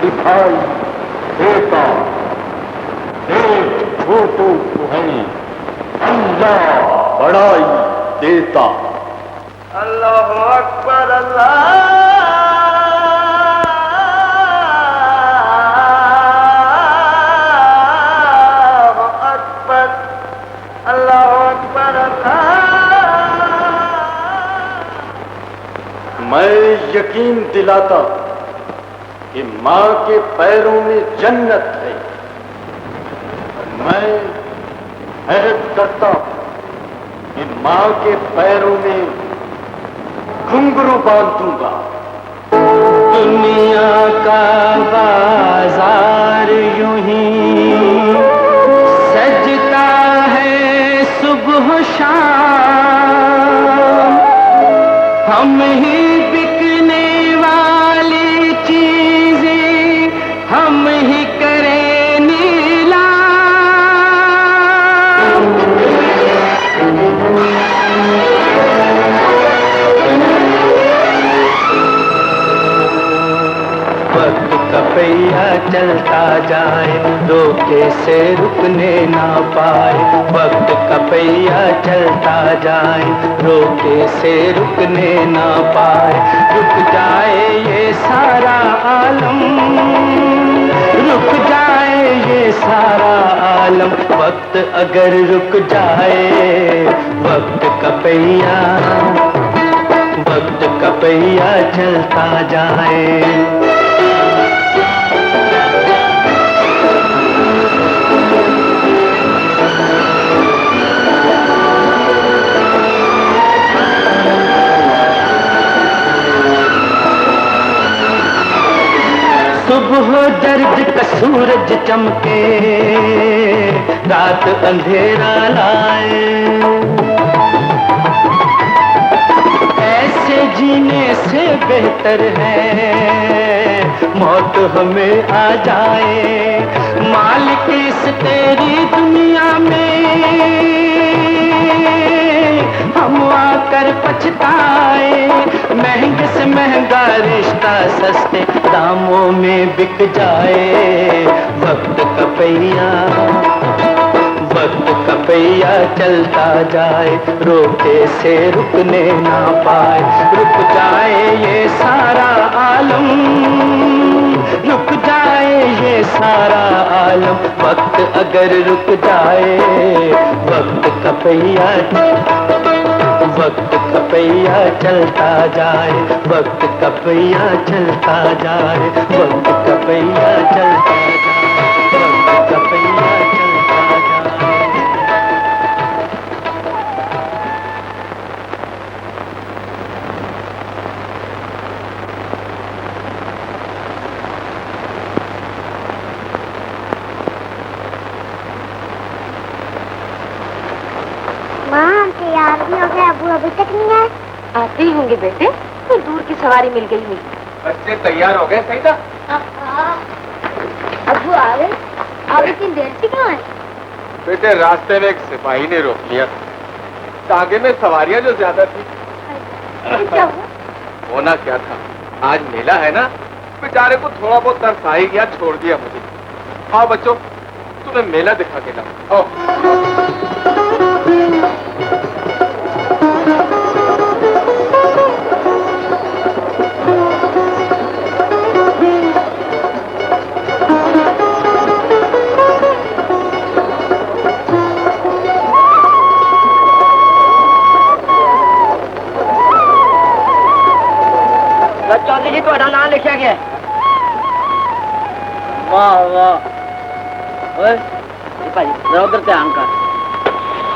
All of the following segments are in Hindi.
दिखाई देता, देख छोटू तुम्हें अल्लाह बड़ाई देता। अल्लाह अकबर अल्लाह अकबर अल्लाह अकबर अल्लाह। मैं यकीन दिलाता कि मां के पैरों में जन्नत है। मैं अहद करता कि मां के पैरों में घुंघरू बांध दूंगा। दुनिया का बाजार यूं ही सजता है सुबह शाम, हम ही बिकने वाली चीजें हम ही करें नीलाम। वक्त का पहिया चलता जाए, रोके से रुकने ना पाए। वक्त का पहिया चलता जाए, रोके से रुकने ना पाए। रुक जाए ये सारा आलम, रुक जाए ये सारा आलम। वक्त अगर रुक जाए, वक्त का पहिया, वक्त का पहिया चलता जाए। सुबह जर्द का सूरज चमके, रात अंधेरा लाए। ऐसे जीने से बेहतर है मौत हमें आ जाए। मालिक इस तेरी दुनिया में हम आकर पछताए। महंगे से महंगा रिश्ता सस्ते दामों में बिक जाए। वक्त का पहिया, वक्त का पहिया चलता जाए, रोके से रुकने ना पाए। रुक जाए ये सारा आलम, रुक जाए ये सारा आलम। वक्त अगर रुक जाए, वक्त का पहिया, वक्त का पहिया चलता जाए, वक्त का पहिया चलता जाए, वक्त का पहिया चलता जाए, वक्त का पहिया चलता जाए। तैयार भी हो गए, अबू अभी तक नहीं आए? आते ही होंगे बेटे, तो दूर की सवारी मिल गई हुई। बच्चे तैयार हो गए सही था? अबू आ गए? आप इतनी देर से कहाँ आए? बेटे रास्ते में एक सिपाही ने रोक लिया, आगे में सवारियां जो ज्यादा थी। क्या हुआ? होना क्या था, आज मेला है ना, बेचारे को थोड़ा बहुत तरस आ ही गया, छोड़ दिया मुझे। आओ बच्चों, तुम्हें मेला दिखा के लाऊं। आओ। चौधरी जी ਤੁਹਾਡਾ नाम लिखा गया है। वाह वाह, ओए भाई जरा उधर ध्यान कर।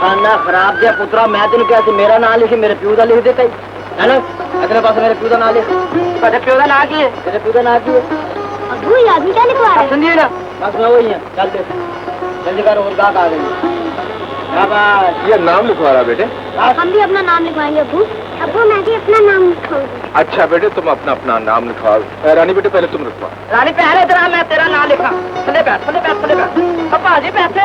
खाना खराब दिया पुत्रा, मैं तेन क्या मेरा नाम लिखी, मेरे प्यू का लिख देता ही है ना। अगले पास मेरे प्यू का नाम लिख। प्यू का नाम की है? तेरे प्यू का नाम की है? अबू याद क्या लिखवा रहे? सुनिए ना, बस मैं वही है। चल दे जल्दी कर, और गाहक आ गई। ये नाम लिखवा रहा बेटे? हम भी अपना नाम लिखवाएंगे अबू। अबू मैं भी अपना नाम लिखवाऊंगी। अच्छा बेटे तुम अपना अपना नाम लिखवाओ। रानी बेटे पहले तुम लिखवा। रानी पहले तेरा, मैं तेरा नाम लिखा। थले बैठ थले बैठ थले बैठ। अब भाजी पैसे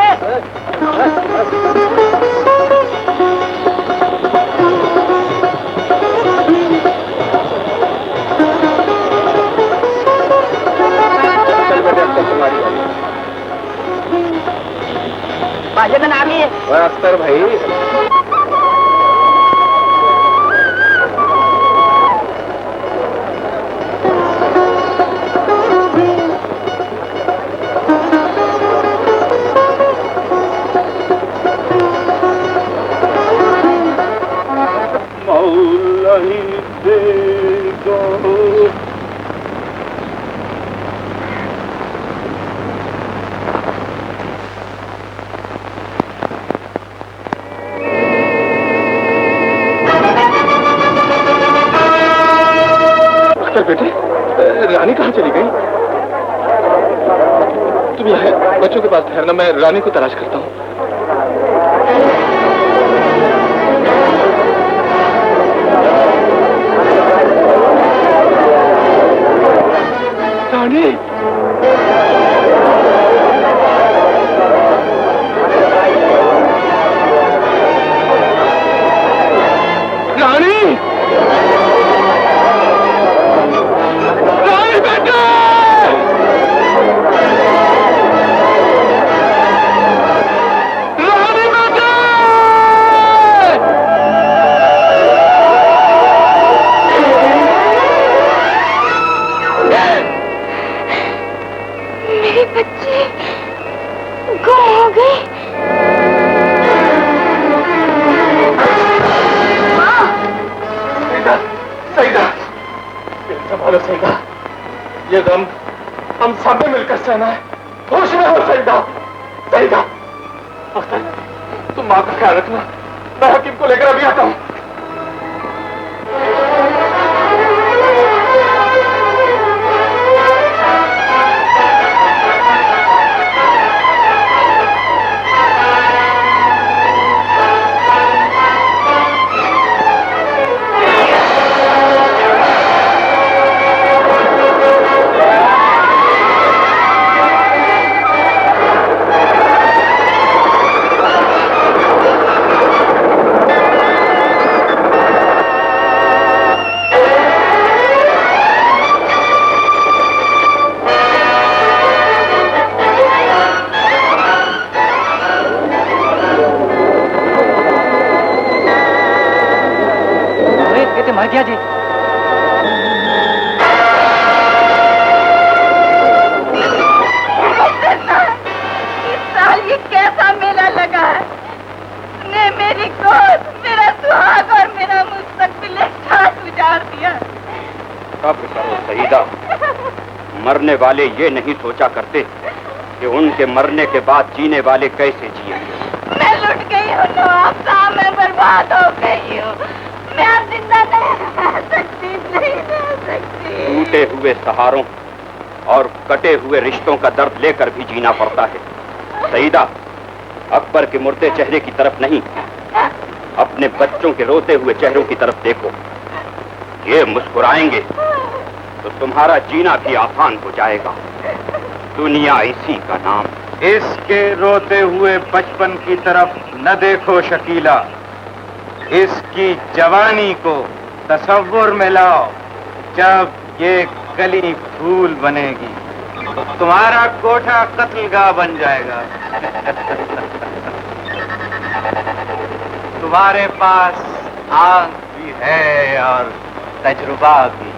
अख्तर भाई, मौला ही देगा। बेटे, रानी कहाँ चली गई? तुम यहाँ बच्चों के पास ठहरना, मैं रानी को तलाश करता हूँ। रानी, रानी, बच्चे गुम हो गए। सईदा, संभालो सईदा, ये गम हम सब में मिलकर सहना है। होश में हो सईदा। सईदा, अख्तर, तुम माँ का ख्याल रखना, मैं हकीम को लेकर अभी आता हूँ। मर गया जी। इस साल ये कैसा मेला लगा है? ने मेरी गोद, मेरा सुहाग और मेरा मुस्तकबिल एक साथ उजाड़ दिया। अब करो सईदा, मरने वाले ये नहीं सोचा करते कि उनके मरने के बाद जीने वाले कैसे जिए। मैं लुट गई हूँ नवाब साहब, मैं बर्बाद हो गई हूँ। मैं अब जिंदा नहीं रह सकती, नहीं रह सकती। टूटे हुए सहारों और कटे हुए रिश्तों का दर्द लेकर भी जीना पड़ता है। सईदा, अकबर के मुर्दे चेहरे की तरफ नहीं, अपने बच्चों के रोते हुए चेहरों की तरफ देखो। ये मुस्कुराएंगे तो तुम्हारा जीना भी आसान हो जाएगा। दुनिया इसी का नाम। इसके रोते हुए बचपन की तरफ न देखो शकीला, इसकी जवानी को तसव्वुर में लाओ। जब ये कली फूल बनेगी तो तुम्हारा कोठा कत्लगाह बन जाएगा। तुम्हारे पास आंख भी है और तजुर्बा भी।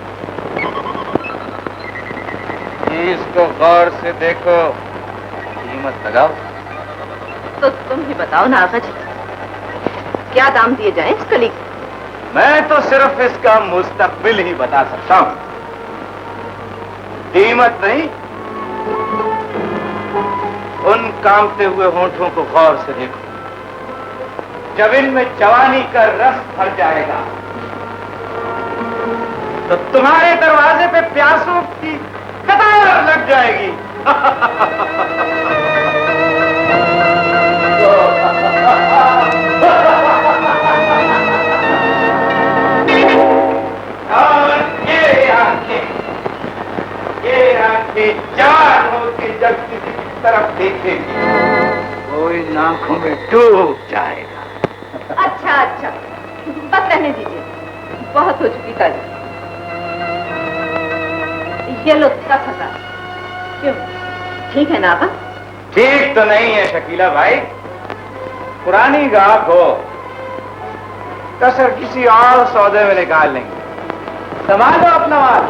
इसको गौर से देखो, कीमत लगाओ। तो तुम ही बताओ ना आका जी, क्या दाम दिए जाए इस कली? मैं तो सिर्फ इसका मुस्तकबिल ही बता सकता हूं, कीमत नहीं। उन कांपते हुए होंठों को गौर से देखो। जब इनमें जवानी का रस भर जाएगा तो तुम्हारे दरवाजे पे प्यासों की कतार लग जाएगी। जवान होती जब किसी की तरफ देखेगी वो इन आंखों में डूब जाएगा। अच्छा अच्छा, बस रहने दीजिए, बहुत हो चुकी तारीफ। ये लो खता। क्यों, ठीक है ना आका? ठीक तो नहीं है शकीला भाई। पुरानी गाहक हो, कसर किसी और सौदे में निकाल लेंगे। संभाल लो अपना माल।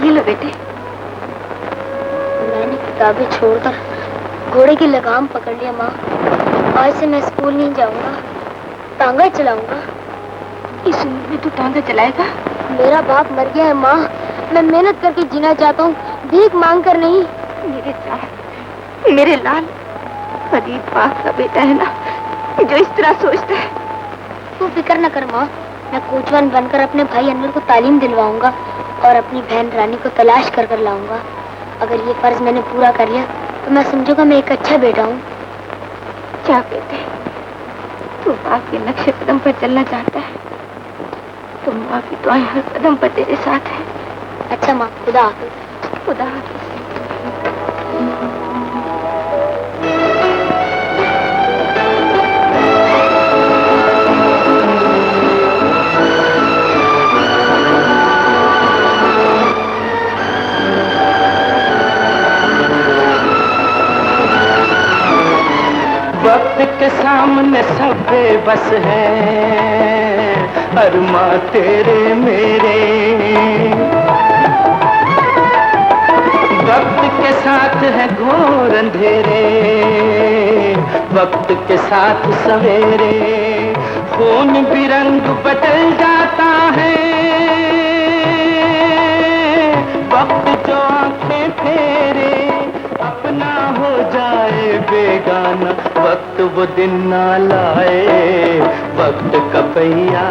ये लो बेटे। मैंने किताबें छोड़कर घोड़े की लगाम पकड़ लिया माँ। आज से मैं स्कूल नहीं जाऊंगा, टांगा चलाऊंगा। इस उम्र में तू टांगा चलाएगा? मेरा बाप मर गया है माँ। मैं मेहनत करके जीना चाहता हूँ, भीख मांग कर नहीं। मेरे जान, मेरे लाल, गरीब बाप का बेटा है ना जो इस तरह सोचता है। तू फिक्र न कर माँ, मैं कोचवान बनकर अपने भाई अनवर को तालीम दिलवाऊंगा और अपनी बहन रानी को तलाश कर कर लाऊंगा। अगर ये फर्ज मैंने पूरा कर लिया तो मैं समझूंगा मैं एक अच्छा बेटा हूँ। क्या बेटे, तू बाप के नक्शे कदम पर चलना चाहता है तो माँ की दुआएं हर कदम पर तेरे साथ है। अच्छा माँ, खुदा हाफिज। खुदा हाफिज। वक्त के सामने सब बेबस है, अरमा तेरे मेरे। वक्त के साथ है घोर अंधेरे, वक्त के साथ सवेरे। खून भी रंग बदल जाता है, वक्त जो आंखें फेरे अपना हो जाए बेगाना। वक्त वो दिन ना लाए, वक्त का पहिया।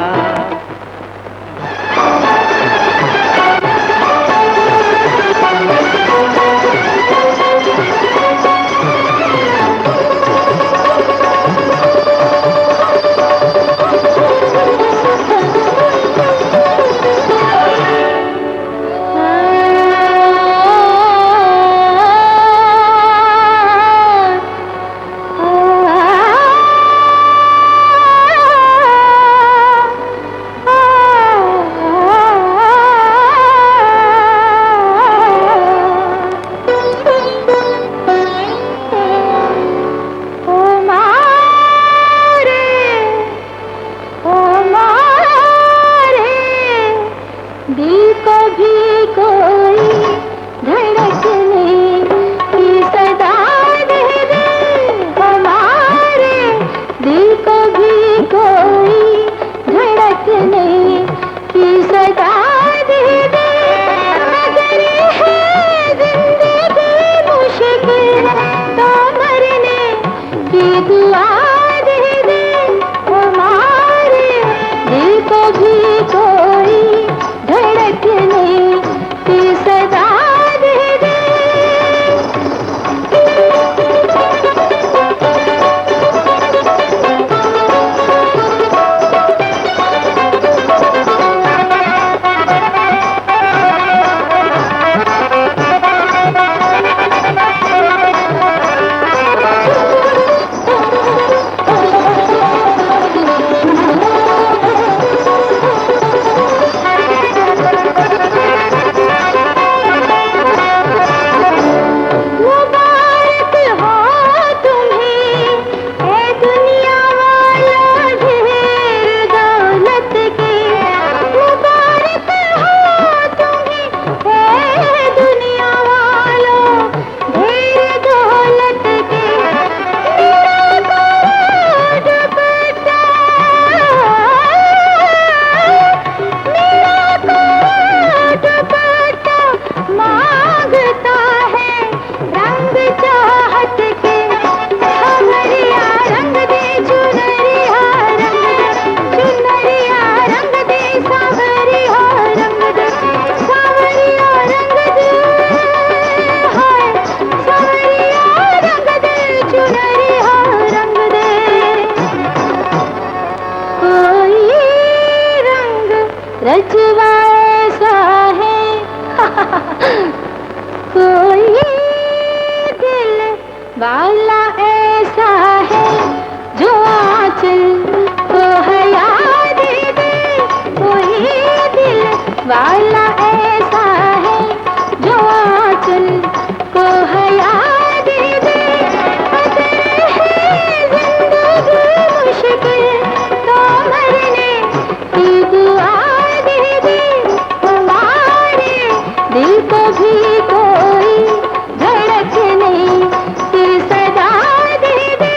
कोई वाला ऐसा है जो आंचल को हया दे दे। अगर है जिंदगी मुश्किल तो मरने की दुआ दे दे। हमारे दिल को भी कोई धड़कने की सदा दे दे।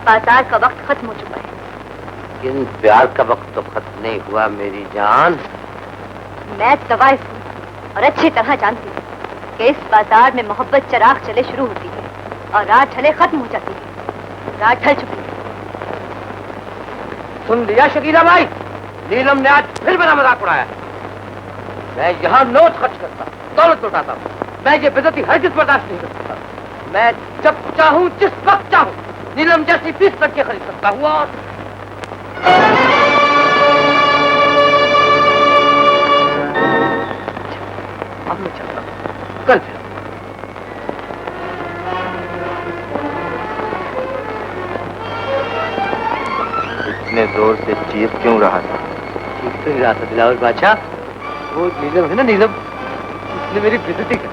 बाजार का वक्त खत्म हो चुका है। लेकिन प्यार का वक्त तो खत्म नहीं हुआ मेरी जान। मैं तवाइफ हूँ और अच्छी तरह जानती हूँ कि इस बाजार में मोहब्बत चराग चले शुरू होती है और रात ढले खत्म हो जाती है। रात ढल चुकी है। सुन लिया शकीला भाई, नीलम ने आज फिर मेरा मजाक उड़ाया। मैं यहाँ नोट खर्च करता, दौलत लुटाता हूँ। मैं ये बेइज्जती हरगिज़ बर्दाश्त नहीं कर सकता। मैं जब चाहूँ जिस वक्त चाहूँ नीलम जैसी 20 लड़के खरीद सकता हूँ। और अब मैं चलता हूँ, कल फिर। इतने जोर से चीख क्यों रहा था? चीख तो ही रहा था दिलावर बादशाह। वो नीलम है ना, नीलम, उसने मेरी बेइज्जती की।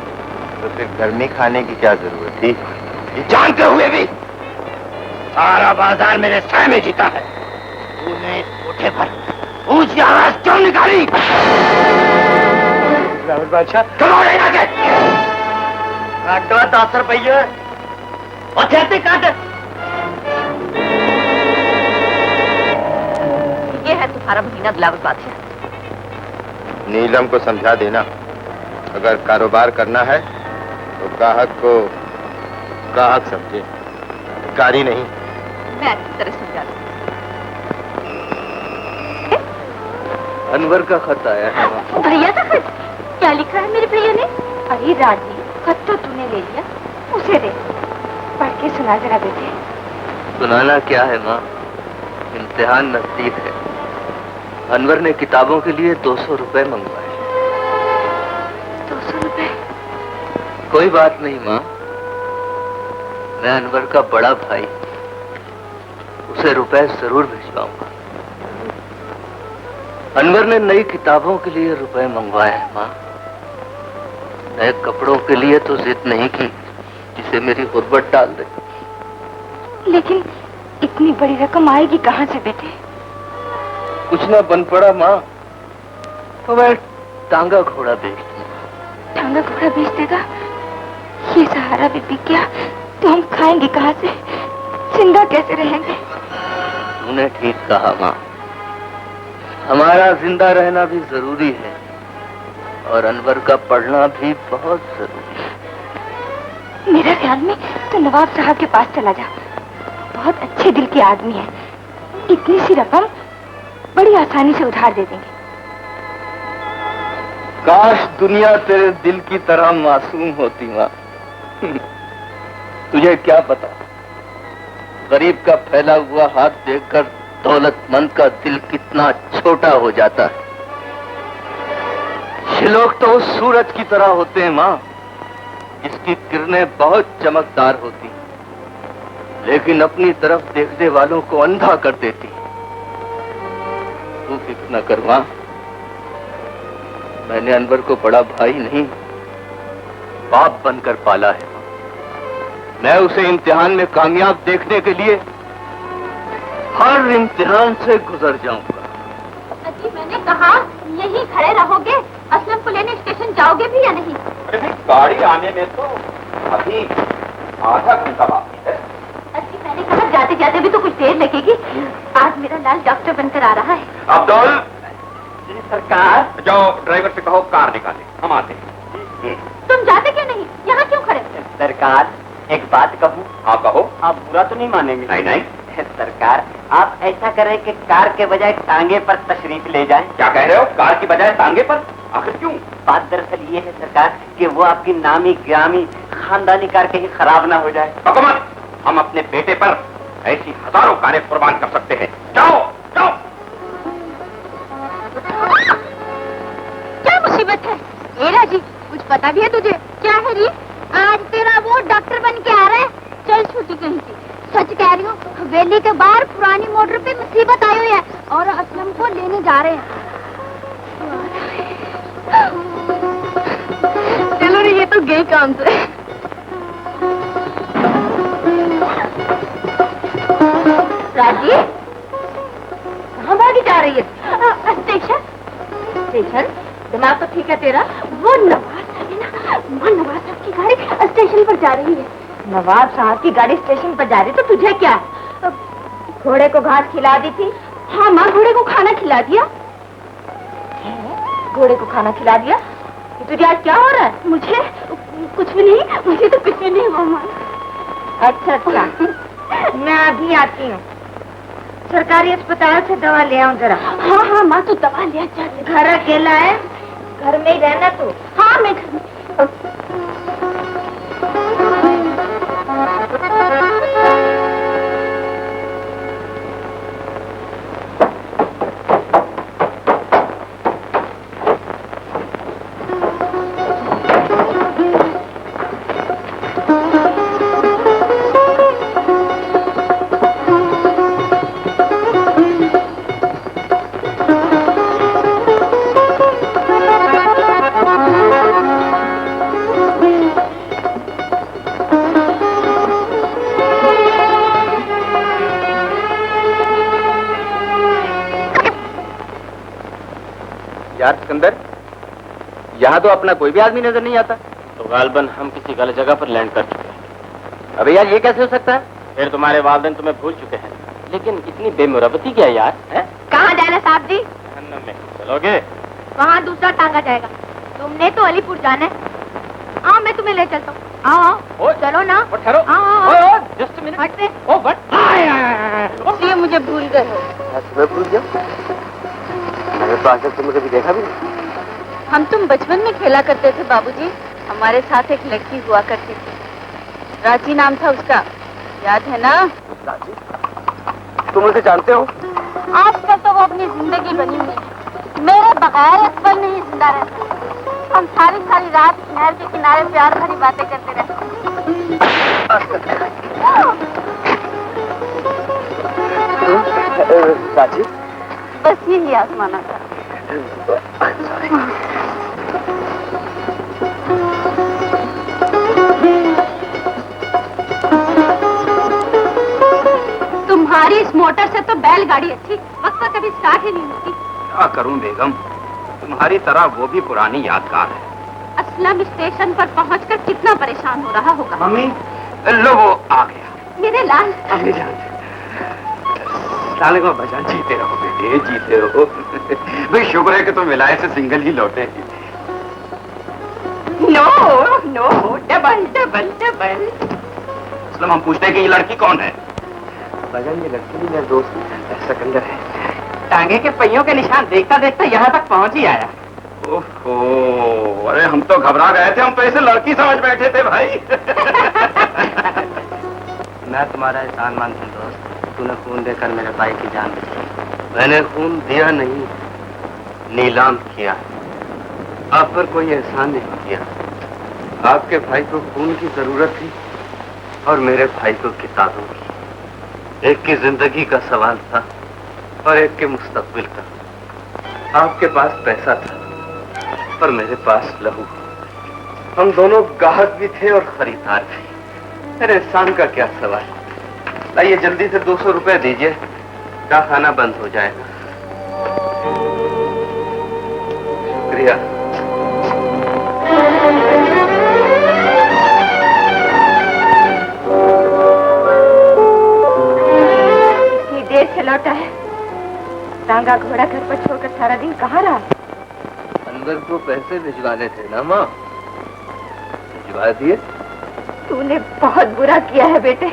तो फिर गर्मी खाने की क्या जरूरत थी? ये जानते हुए भी सारा बाजार मेरे सह में जीता है। तूने इस कोठे पर ऊंची आवाज क्यों निकाली? दिलावर बादशाह, चलो यहाँ के काटो 10 रुपये और कहते काट। ये है तुम्हारा महीना दिलावर बादशाह। नीलम को समझा देना, अगर कारोबार करना है तो ग्राहक को ग्राहक समझे, कारी नहीं। मैं अच्छी तरह समझा दूँ। अनवर का खत आया है। भैया का खत? क्या लिखा है मेरे भैया ने? अरे राजी, खत तो तूने ले लिया, उसे दे, पढ़ के सुना जरा बेटे। सुनाना क्या है माँ, इम्तिहान नजदीक है। अनवर ने किताबों के लिए 200 रुपए मंगवाए। 200 रुपए? कोई बात नहीं माँ, मैं अनवर का बड़ा भाई, उसे रुपए जरूर भिजवाऊंगा। अनवर ने नई किताबों के लिए रुपए मंगवाए हैं माँ। नए कपड़ों के लिए तो जिद नहीं की जिसे मेरी गुर्बत डाल दे। लेकिन इतनी बड़ी रकम आएगी कहाँ से बेटे? कुछ ना बन पड़ा माँ तो मैं टांगा घोड़ा बेच दूंगा। टांगा घोड़ा बेच देगा? ये सहारा भी बिक गया तो हम खाएंगे कहाँ से? जिंदा कैसे रहेंगे? तूने ठीक कहा माँ, हमारा जिंदा रहना भी जरूरी है और अनवर का पढ़ना भी बहुत जरूरी है। मेरे ख्याल में तो नवाब साहब के पास चला जा। बहुत अच्छे दिल के आदमी है। इतनी सी रकम बड़ी आसानी से उधार दे देंगे। काश दुनिया तेरे दिल की तरह मासूम होती माँ। तुझे क्या पता, गरीब का फैला हुआ हाथ देखकर दौलतमंद का दिल कितना छोटा हो जाता है। ये लोग तो उस सूरज की तरह होते हैं माँ, जिसकी किरणें बहुत चमकदार होती, लेकिन अपनी तरफ देखने वालों को अंधा कर देती। तू फिक्र न कर माँ, मैंने अनवर को बड़ा भाई नहीं, बाप बनकर पाला है। मैं उसे इम्तिहान में कामयाब देखने के लिए हर इम्तिहान से गुजर जाऊंगा। अजी मैंने कहा यहीं खड़े रहोगे, असलम को लेने स्टेशन जाओगे भी या नहीं? अरे भाई गाड़ी आने में तो अभी आधा घंटा बाकी है। अजी मैंने कहा जाते जाते भी तो कुछ देर लगेगी। आज मेरा लाल डॉक्टर बनकर आ रहा है। अब्दुल जी सरकार। जाओ ड्राइवर से कहो कार निकाले, हम आते हैं। तुम जाते क्यों नहीं, यहाँ क्यों खड़े? सरकार एक बात कहूँ? हाँ कहो। आप बुरा तो नहीं मानेंगे? नहीं नहीं। सरकार आप ऐसा करें कि कार के बजाय टांगे पर तशरीफ ले जाएं। क्या कह रहे हो? कार की बजाय टांगे पर? आखिर क्यों? बात दरअसल ये है सरकार कि वो आपकी नामी गिरामी खानदानी कार कहीं खराब ना हो जाए। हुकूमत, हम अपने बेटे पर ऐसी हजारों कारें कुर्बान कर सकते हैं। जाओ जाओ। क्या मुसीबत है? एरा जी कुछ पता भी है तुझे? क्या है री? आज तेरा वो डॉक्टर बन के आ रहा है। चल छुट्टी कहीं की। सच कह रही हूँ, हवेली के बाहर पुरानी मोटर पे मुसीबत आई हुई है और असलम को लेने जा रहे हैं। चलो रे, ये तो गए काम से। राजी कहाँ भागी जा रही है? स्टेशन। स्टेशन? दिमाग तो ठीक है तेरा? वो नवाब साहब है ना, वो नवाब साहब की गाड़ी स्टेशन पर जा रही है। नवाब साहब की गाड़ी स्टेशन पर जा रही, तो तुझे क्या? घोड़े को घास खिला दी थी? हाँ माँ, घोड़े को खाना खिला दिया। घोड़े को खाना खिला दिया? तुझे आज क्या हो रहा है? मुझे कुछ भी नहीं, मुझे तो कुछ भी नहीं हुआ माँ। अच्छा अच्छा, मैं अभी आती हूँ। सरकारी अस्पताल से दवा ले आऊँ जरा। हाँ हाँ माँ, तू दवा ले आ। घर अकेला है, घर में ही रहना तू। हाँ मैं घर में। यार सिकंदर, यहाँ तो अपना कोई भी आदमी नजर नहीं आता। तो गालबन हम किसी गलत जगह पर लैंड कर चुके हैं। अबे यार ये कैसे हो सकता है? फिर तुम्हारे वालिदैन तुम्हें भूल चुके हैं, लेकिन इतनी बेमुरब्बती क्या यार है? कहाँ जाना साहब जी? जहन्नम में चलोगे? वहाँ दूसरा टांगा जाएगा। तुमने तो अलीपुर जाना है। हाँ मैं तुम्हें ले चलता हूँ। आओ चलो ना। ठहरो। आओ जस्ट मिनट। हटते। ओ बट ये मुझे भूल गए हो। तुम्हें भूल गया? मैंने तो आज तक तुम्हें कभी देखा भी नहीं। हम तुम बचपन में खेला करते थे बाबूजी। हमारे साथ एक लड़की हुआ करती थी, रांची नाम था उसका, याद है ना? रांची? तुम उसे जानते हो? आजकल तो वो अपनी जिंदगी बनी हुई है, मेरे बगैर एक पल नहीं जिंदा रहता। हम सारी सारी रात नहर के किनारे प्यार भरी बातें करते रहते। रांची? बस यही आजमाना था। तुम्हारी इस मोटर से तो बैलगाड़ी अच्छी, वक्त पर कभी स्टार्ट ही नहीं होती। क्या करूं बेगम, तुम्हारी तरह वो भी पुरानी यादगार है। असलम स्टेशन पर पहुंचकर कितना परेशान हो रहा होगा। मम्मी लो वो आ गया। मेरे लाल। अम्मी जान, साले भजन जीते रहो बेटे, जीते रहो। भाई शुक्र है कि तुम विलायत से सिंगल ही लौटे। No no double double double. Aslam हम पूछते हैं कि ये लड़की कौन है? भजन, ये लड़की भी मेरे दोस्त सिकंदर है। टांगे के पहियों के निशान देखता देखता यहाँ तक पहुँच ही आया। ओहो, अरे हम तो घबरा गए थे, हम तो इसे लड़की समझ बैठे थे भाई। मैं तुम्हारा एहसान मानता हूँ दोस्त, तूने खून देकर मेरे भाई की जान बचाई। मैंने खून दिया नहीं, नीलाम किया। आप पर कोई एहसान नहीं किया। आपके भाई को खून की जरूरत थी और मेरे भाई को किताबों की। एक की जिंदगी का सवाल था और एक के मुस्तकबिल का। आपके पास पैसा था पर मेरे पास लहू। हम दोनों ग्राहक भी थे और खरीदार भी। मेरे एहसान का क्या सवाल। लाइए जल्दी से 200 रुपए दीजिए, क्या खाना बंद हो जाएगा। शुक्रिया। इतनी देर से लौटा है, टांगा घोड़ा घर पर छोड़कर सारा दिन कहाँ रहा? अंदर को पैसे भिजवाने थे ना माँ, भिजवा दिए। तूने बहुत बुरा किया है बेटे।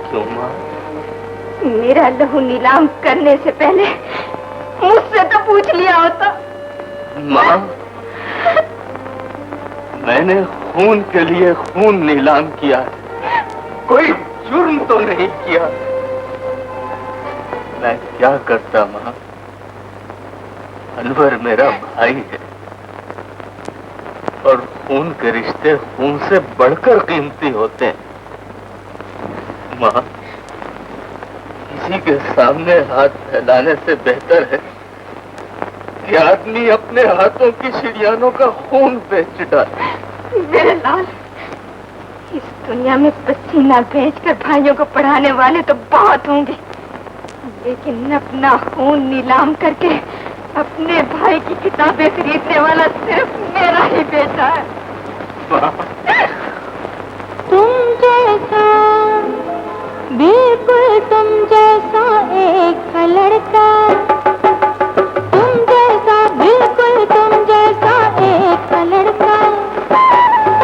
क्यों माँ? मेरा लहू नीलाम करने से पहले मुझसे तो पूछ लिया होता। माँ, मैंने खून के लिए खून नीलाम किया, कोई जुर्म तो नहीं किया। मैं क्या करता माँ? अनवर मेरा भाई है और खून के रिश्ते खून से बढ़कर कीमती होते हैं। माँ, किसी के सामने हाथ फैलाने से बेहतर है कि आदमी अपने हाथों की शिरियानों का खून बेच डाले। मेरे लाल, इस दुनिया में पसीना बेचकर भाइयों को पढ़ाने वाले तो बहुत होंगे, लेकिन अपना खून नीलाम करके अपने भाई की किताबें खरीदने वाला सिर्फ मेरा ही बेटा है। तुम जैसा, बिल्कुल तुम जैसा एक लड़का, तुम जैसा, बिल्कुल तुम जैसा एक लड़का,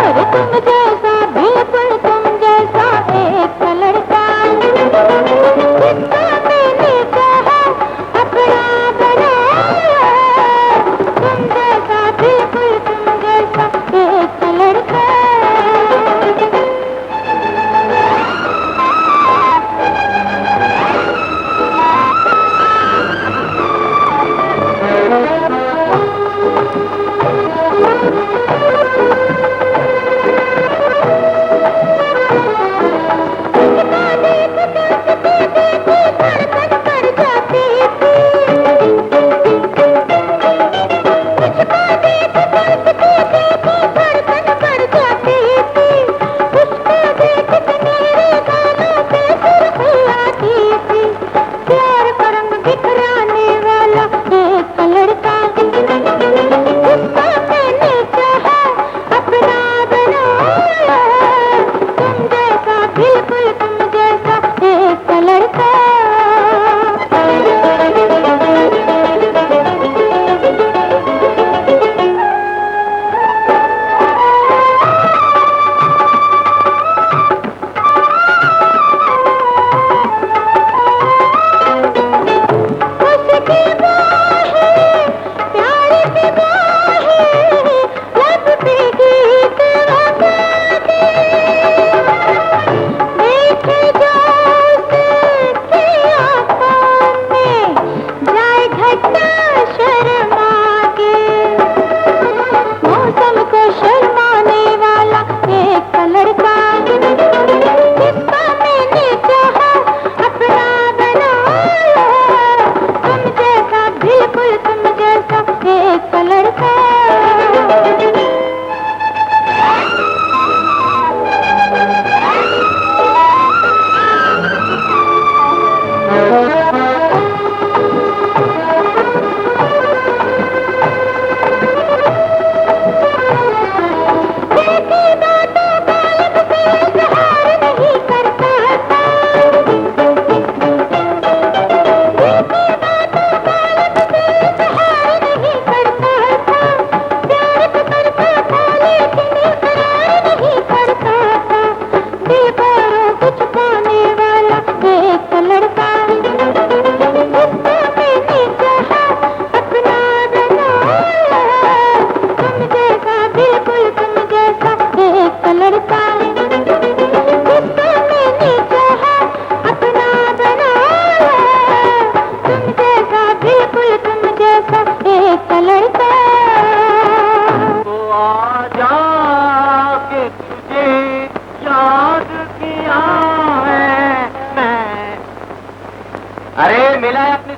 अरे तुम जैसा, बिल्कुल तुम जैसा एक लड़का, जिसका मैंने कहा अपना बनाया, तुम जैसा, बिल्कुल तुम जैसा एक लड़का।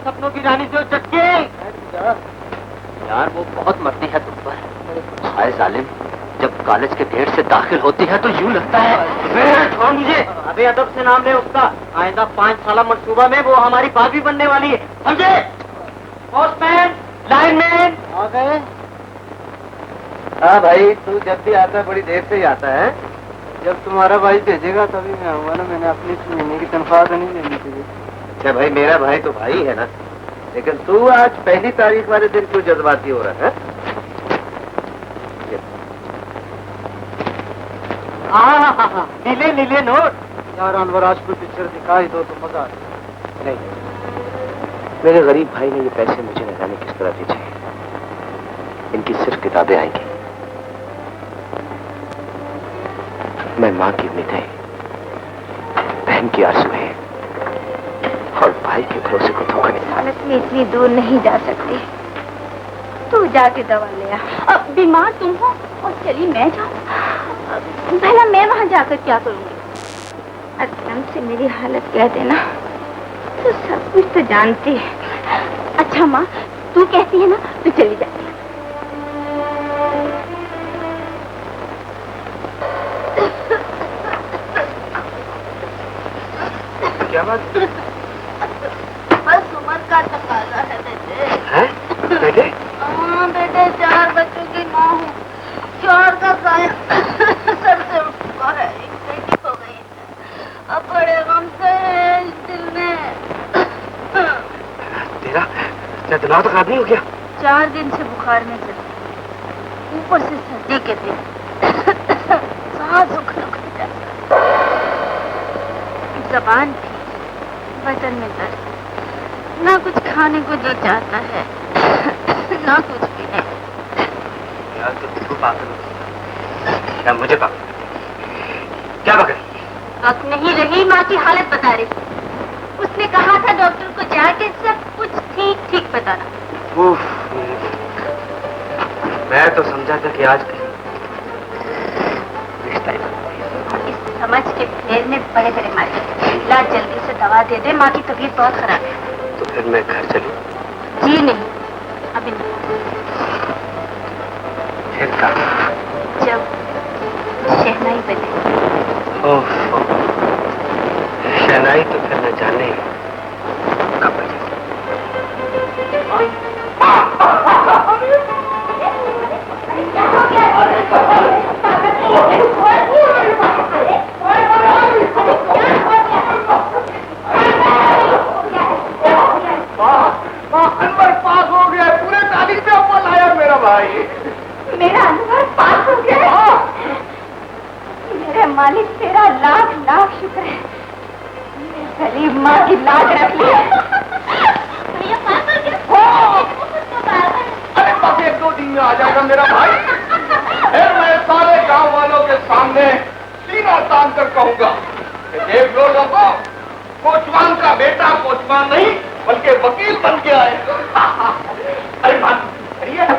सपनों की रानी से चटके। यार वो बहुत मरती है तुम पर। हाय जालिम, जब कॉलेज के गेट से दाखिल होती है तो यूं लगता है छोड़ मुझे। अबे अदब से नाम ले उसका। आइंदा 5 साल मंसूबा में वो हमारी बागी बनने वाली है, समझे? पोस्टमैन, लाइनमैन आ गए। हाँ भाई, तू जब भी आता है बड़ी देर से ही आता है। जब तुम्हारा भाई भेजेगा तभी मैं आऊंगा ना। मैंने अपनी महीने की तनख्वाह तो नहीं लेनी चाहिए। अच्छा भाई, मेरा भाई तो भाई है ना, लेकिन तू आज पहली तारीख वाले दिन क्यों जज्बाती हो रहा है? हाँ, नीले नीले नोट। यार अनवर, आज कोई पिक्चर दिखाई दो तो मजा आ। नहीं, मेरे गरीब भाई ने ये पैसे मुझे न जाने किस तरह भेजे। इनकी सिर्फ किताबें आएंगी। मैं माँ की उम्मीद है, बहन की आरज़ू है, और भाई के भरोसे को धोखा नहीं। हालत में इतनी दूर नहीं जा सकती। तू जाके दवा ले आ। अब बीमार तुम हो और चली मैं जाऊं? भला मैं वहां जाकर क्या करूंगी? असलम से मेरी हालत कह देना, तो सब कुछ तो जानती है। अच्छा माँ, तू कहती है ना तो चली जा। क्या बात? बस उम्र का तकाजा है बेटे। हैं? बेटे? हाँ बेटे, 4 बच्चों की माँ हूँ। 4 का साया सर से उठ चुका है। एक बेटी हो गई है। अब बड़े गम से इस दिल में। तेरा दिमाग तो खराब नहीं हो गया? 4 दिन से बुखार में चल, ऊपर से सर्दी के दिन सांस रुक जाता, जबान भी, बदन में दर्द, ना कुछ खाने को जी चाहता है, ना कुछ भी नहीं। यार तू पागल हो या मुझे पागल? क्या पागल? वक्त नहीं रही, माँ की हालत बता रही। उसने कहा था डॉक्टर को जाके सब कुछ ठीक ठीक बताना। उफ, मैं तो समझा था कि आज रिश्ता ही। इस समझ के फेर में बड़े बड़े मारे। ला जल्दी से दवा दे दे, माँ की तबीयत बहुत खराब है। तो फिर मैं घर चलूं? जी नहीं, अभी नहीं। फिर कब? जब शहनाई बजे। ओह, शहनाई तो फिर न जाने कब बजे। अनवर पास हो गया, पूरे तारीख पे अव्वल आया मेरा भाई। मेरा अनवर पास हो गया? मेरे मालिक, तेरा लाख लाख शुक्र है। गरीब माँ की लाज रख ली। अरे बस 1-2 दिन में आ जाएगा मेरा भाई। फिर मैं सारे गांव वालों के सामने सीना तान कर कहूंगा कि देख लो लोगों, कोचवान का बेटा कोचवान नहीं बल्कि वकील बन के आए। अरे बात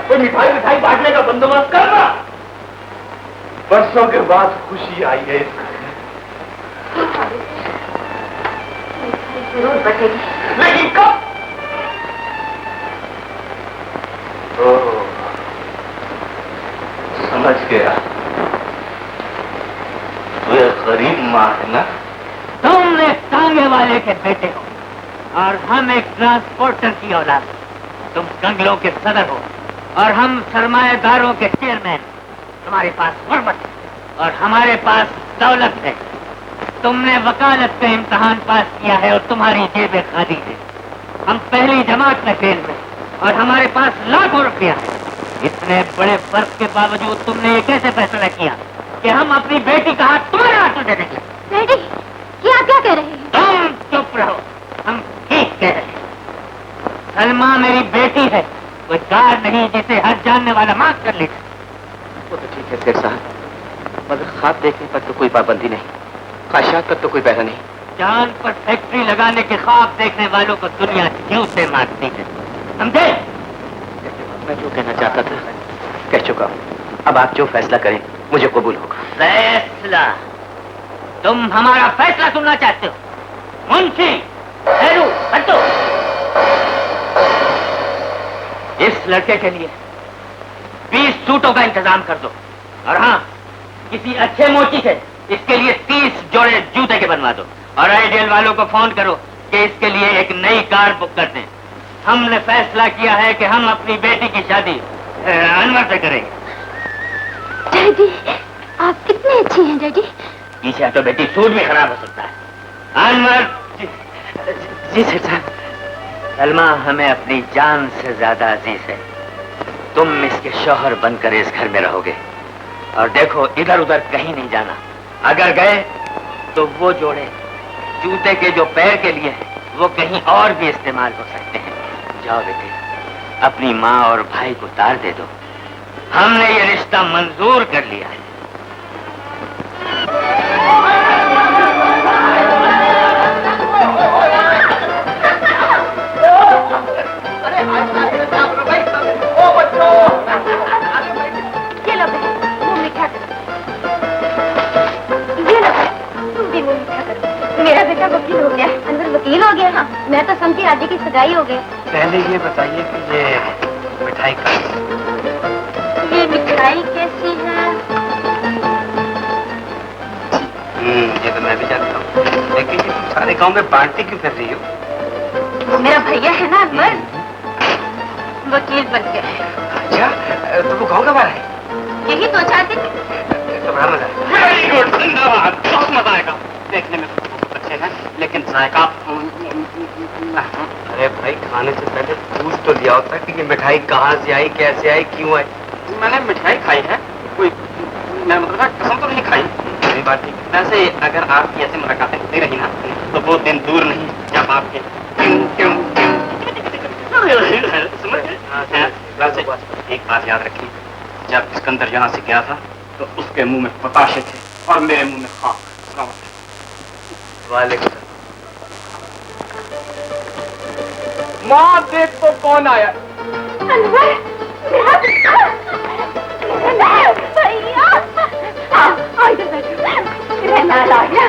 कोई मिठाई मिठाई बांटने का बंदोबस्त करना। बरसों के बाद खुशी आई है। जरूर बटेगी, लेकिन कब? समझ गया, तू एक गरीब माँ है ना? तुम एक टांगे वाले के बेटे हो और हम एक ट्रांसपोर्टर की औलाद। तुम जंगलों के सदर हो और हम सरमाएदारों के चेयरमैन। तुम्हारे पास गुर्बत और हमारे पास दौलत है। तुमने वकालत का इम्तहान पास किया है और तुम्हारी जेबें खाली है। हम पहली जमात में फेल में और हमारे पास लाखों रुपया है। इतने बड़े फर्क के बावजूद तुमने ये कैसे फैसला किया कि हम अपनी बेटी का हाथ तुम्हारे हाथ में दे देंगे? डैडी, क्या क्या कह रहे हैं? तुम चुप रहो, हम ठीक कह रहे हैं। सलमा मेरी बेटी है, कोई कार नहीं जिसे हर जानने वाला माफ कर लेता। वो तो ठीक है सेठ साहब, मगर ख्वाब देखने पर तो कोई पाबंदी नहीं, ख्वाहिशात पर तो कोई पहरा नहीं। जान पर फैक्ट्री लगाने के ख्वाब देखने वालों को दुनिया क्यों से मारती है, समझे? मैं जो कहना चाहता था कह चुका हूँ। अब आप जो फैसला करें मुझे कबूल होगा। फैसला? तुम हमारा फैसला सुनना चाहते हो? मुंशी, हेरू, हटो। इस लड़के के लिए 20 सूटों का इंतजाम कर दो। और हाँ, किसी अच्छे मोची से इसके लिए 30 जोड़े जूते के बनवा दो। और आइडियल वालों को फोन करो कि इसके लिए एक नई कार बुक कर दें। हमने फैसला किया है कि हम अपनी बेटी की शादी अनवर से करेंगे। डैडी, आप कितने अच्छे हैं डैडी। पीछे तो बेटी सूट भी खराब हो सकता है। अनवर जी सर साहब। सलमा हमें अपनी जान से ज्यादा अजीज है। तुम इसके शौहर बनकर इस घर में रहोगे। और देखो, इधर उधर कहीं नहीं जाना। अगर गए तो वो जोड़े जूते के जो पैर के लिए है वो कहीं और भी इस्तेमाल हो सकते हैं। जाओ बेटे, अपनी माँ और भाई को तार दे दो। हमने ये रिश्ता मंजूर कर लिया है। ये लो मुंह मीठा करो। ये लो तुम भी मुंह मीठा करो। मेरा बेटा वकील हो गया। अंदर वकील हो गया? हाँ, मैं तो समझी आदि की सगाई हो गई। पहले ये बताइए कि ये मिठाई का ये मिठाई कैसी है? ये तो मैं भी जानता हूँ, लेकिन ये तुम सारे गांव में बांटती क्यों कर रही हो? मेरा भैया है ना अनवर, वकील बन गया। अच्छा, तो वो गाँव का बाहर है? यही तो चाहते थे। तो बड़ा मजा है। वेरी गुड, जिंदाबाद, बहुत मजा आएगा। देखने में तो बहुत अच्छे हैं, लेकिन जायका। अरे भाई, खाने से पहले पूछ तो लिया होता कि ये मिठाई कहाँ से आई, कैसे आई, क्यों आई। मैंने मिठाई खाई है, कोई मैं मतलब कसम तो नहीं खाई। मेरी बात ठीक। वैसे अगर आपकी ऐसे मुलाकातें होती रही ना, तो वो दिन दूर नहीं जब आपके एक बात याद रखिए, जब सिकंदर यहाँ से गया था तो उसके मुंह में पताशे थे और मेरे मुंह में खाक। वालेकुम। माँ देख तो कौन आया। अनवर, भैया,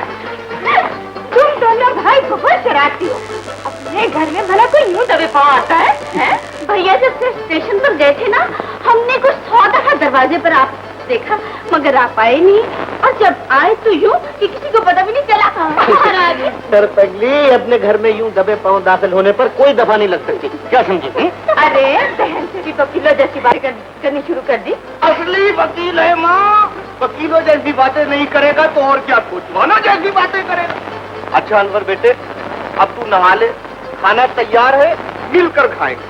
तुम दोनों भाई बहुत शरारती हो। अपने घर में भला कोई यूं दबे पाँव आता है? भैया जब से स्टेशन पर गए थे ना, हमने कुछ 100 दफा दरवाजे पर आप देखा, मगर आप आए नहीं। और जब आए तो यूं कि किसी को पता भी नहीं चला। सर पगली, अपने घर में यूं दबे पांव दाखिल होने पर कोई दफा नहीं लग सकती, क्या समझी? अरे बहन से भी वकीलों जैसी बातें करनी शुरू कर दी। असली वकील है माँ, वकीलों जैसी बातें नहीं करेगा तो और क्या, कोचवानों जैसी बातें करेगा। अच्छा अनवर बेटे, अब तू नहा ले, खाना तैयार है, मिलकर खाएंगे।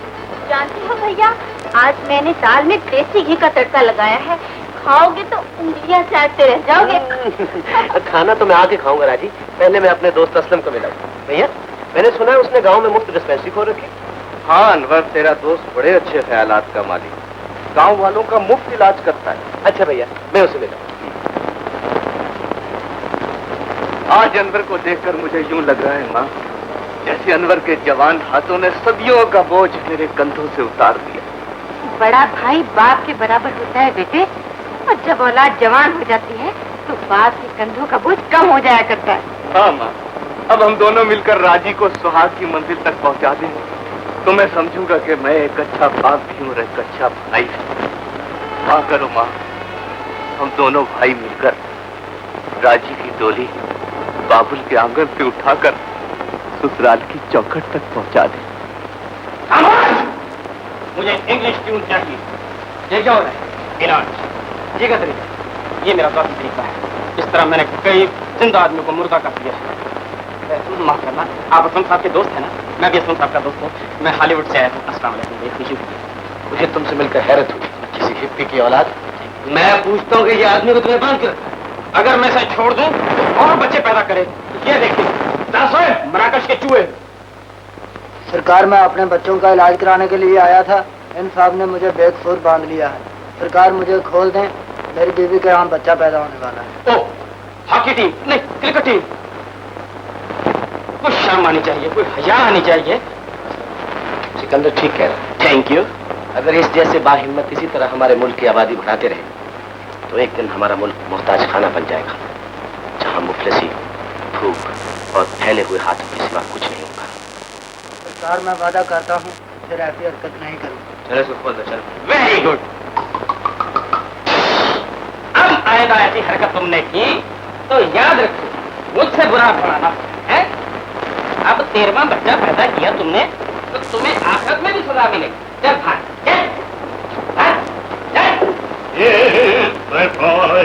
जानती हो भैया, आज मैंने दाल में देसी घी का तड़का लगाया है। खाओगे तो उंगलियां चाटते रह जाओगे। खाना तो मैं आके खाऊंगा राजी, पहले मैं अपने दोस्त असलम को मिलाऊं। भैया, मैंने सुना है उसने गांव में मुफ्त डिस्पेंसरी खोल रखी। हाँ अनवर, तेरा दोस्त बड़े अच्छे ख्यालात का मालिक, गांव वालों का मुफ्त इलाज करता है। अच्छा भैया, मैं उसे मिलाऊं। आज अनवर को देखकर मुझे यूं लग रहा है माँ, जैसे अनवर के जवान हाथों ने सदियों का बोझ मेरे कंधों से उतार दिया। बड़ा भाई बाप के बराबर होता है बेटे, और जब औलाद जवान हो जाती है तो बाप के कंधों का बोझ कम हो जाया करता है। हाँ माँ, अब हम दोनों मिलकर राजी को सुहाग की मंजिल तक पहुँचा देंगे तो मैं समझूंगा कि मैं एक अच्छा बाप भी हूँ और एक अच्छा भाई। हाँ करो माँ, हम दोनों भाई मिलकर राजी की डोली बाबुल के आंगन से उठाकर ससुराल की चौखट तक पहुंचा दें। मुझे इंग्लिश ट्यून चाहिए। ये क्या हो रहा है? इलाज जी का तरीका, ये मेरा ज़ाती तरीका है। इस तरह मैंने कई जिंदा आदमियों को मुर्दा कर दिया है। माफ करना, आप असलम साहब के दोस्त हैं ना? मैं भी असलम साहब का दोस्त हूँ। मैं हॉलीवुड से आया हूँ। अस्सलाम वालेकुम। मुझे तुमसे मिलकर हैरत हुई, किसी हिप्पी की औलाद। मैं पूछता हूँ कि ये आदमी को तुम्हें बांध के रखा है? अगर मैं इसे छोड़ दूं और बच्चे पैदा करे, ये देखिए मराकश के चूहे। सरकार, मैं अपने बच्चों का इलाज कराने के लिए आया था, इन साहब ने मुझे बेकसूर बांध लिया है। सरकार मुझे खोल दें, मेरी बीवी के यहाँ बच्चा पैदा होने वाला है। ओ, हॉकी टीम नहीं, क्रिकेट टीम। कुछ शर्म आनी चाहिए, कोई हया आनी चाहिए। सिकंदर ठीक कह रहा है। Thank you. अगर इस जैसे बाहिम्मत इसी तरह हमारे मुल्क की आबादी बढ़ाते रहे तो एक दिन हमारा मुल्क मोहताज खाना बन जाएगा, जहाँ मुफलिसी, भूख और फैले हुए हाथों के सिवा कुछ नहीं होगा। सरकार, मैं वादा करता हूँ फिर ऐसी हरकत नहीं करूँ। मेरे से ऊपर दर्शन। Very good. अब आएगा ऐसी हरकत तुमने की तो याद रखो मुझसे बुरा पड़ाना है। अब 13वां बच्चा पैदा किया तुमने तो तुम्हें आखिरत में भी सजा मिलेगी। चल भाग चल भाग चल। Yes, they fly,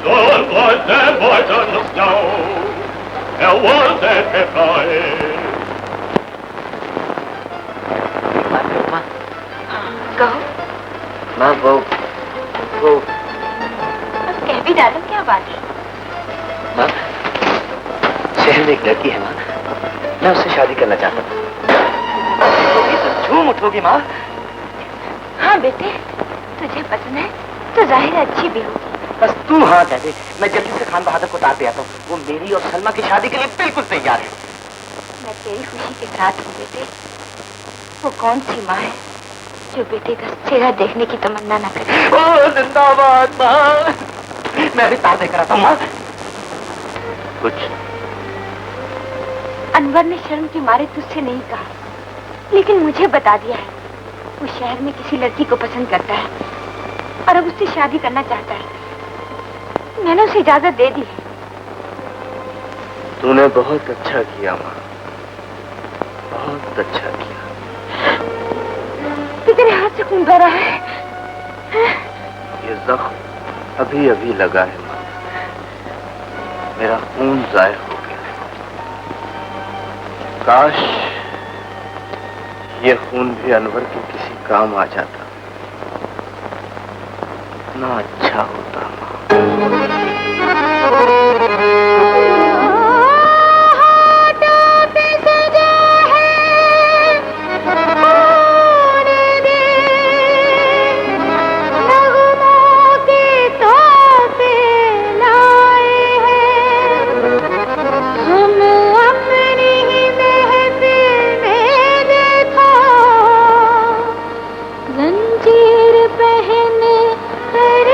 don't like that boys on the snow. There was that fly. कहो। माँ वो अब कह भी डालो क्या बात है? माँ शहर में एक लड़की है माँ, मैं उससे शादी करना चाहता हूँ। तो झूम उठोगी माँ? हाँ बेटे, तुझे पसंद है तो जाहिर है अच्छी भी होगी। बस तू हाँ कह दे, मैं जल्दी से खान बहादुर को तार पे आता हूँ। वो मेरी और सलमा की शादी के लिए बिल्कुल तैयार है। मैं तेरी खुशी के साथ हूँ बेटे। वो कौन सी माँ है जो बेटे का चेहरा देखने की तमन्ना न करे? ओ जिंदाबाद माँ। मैं अभी तार देकर आता हूँ माँ। कुछ अनवर ने शर्म के मारे तुझसे नहीं कहा, लेकिन मुझे बता दिया है। वो शहर में किसी लड़की को पसंद करता है और अब उससे शादी करना चाहता है। मैंने उसे इजाजत दे दी है। तूने बहुत अच्छा किया माँ, बहुत अच्छा किया। तेरे हाथ से खून बह रहा है। ये जख्म अभी अभी लगा है माँ, मेरा खून जाया हो गया है। काश ये खून भी अनवर के किसी काम आ जाता, इतना अच्छा होता माँ। जंजीर पहन कर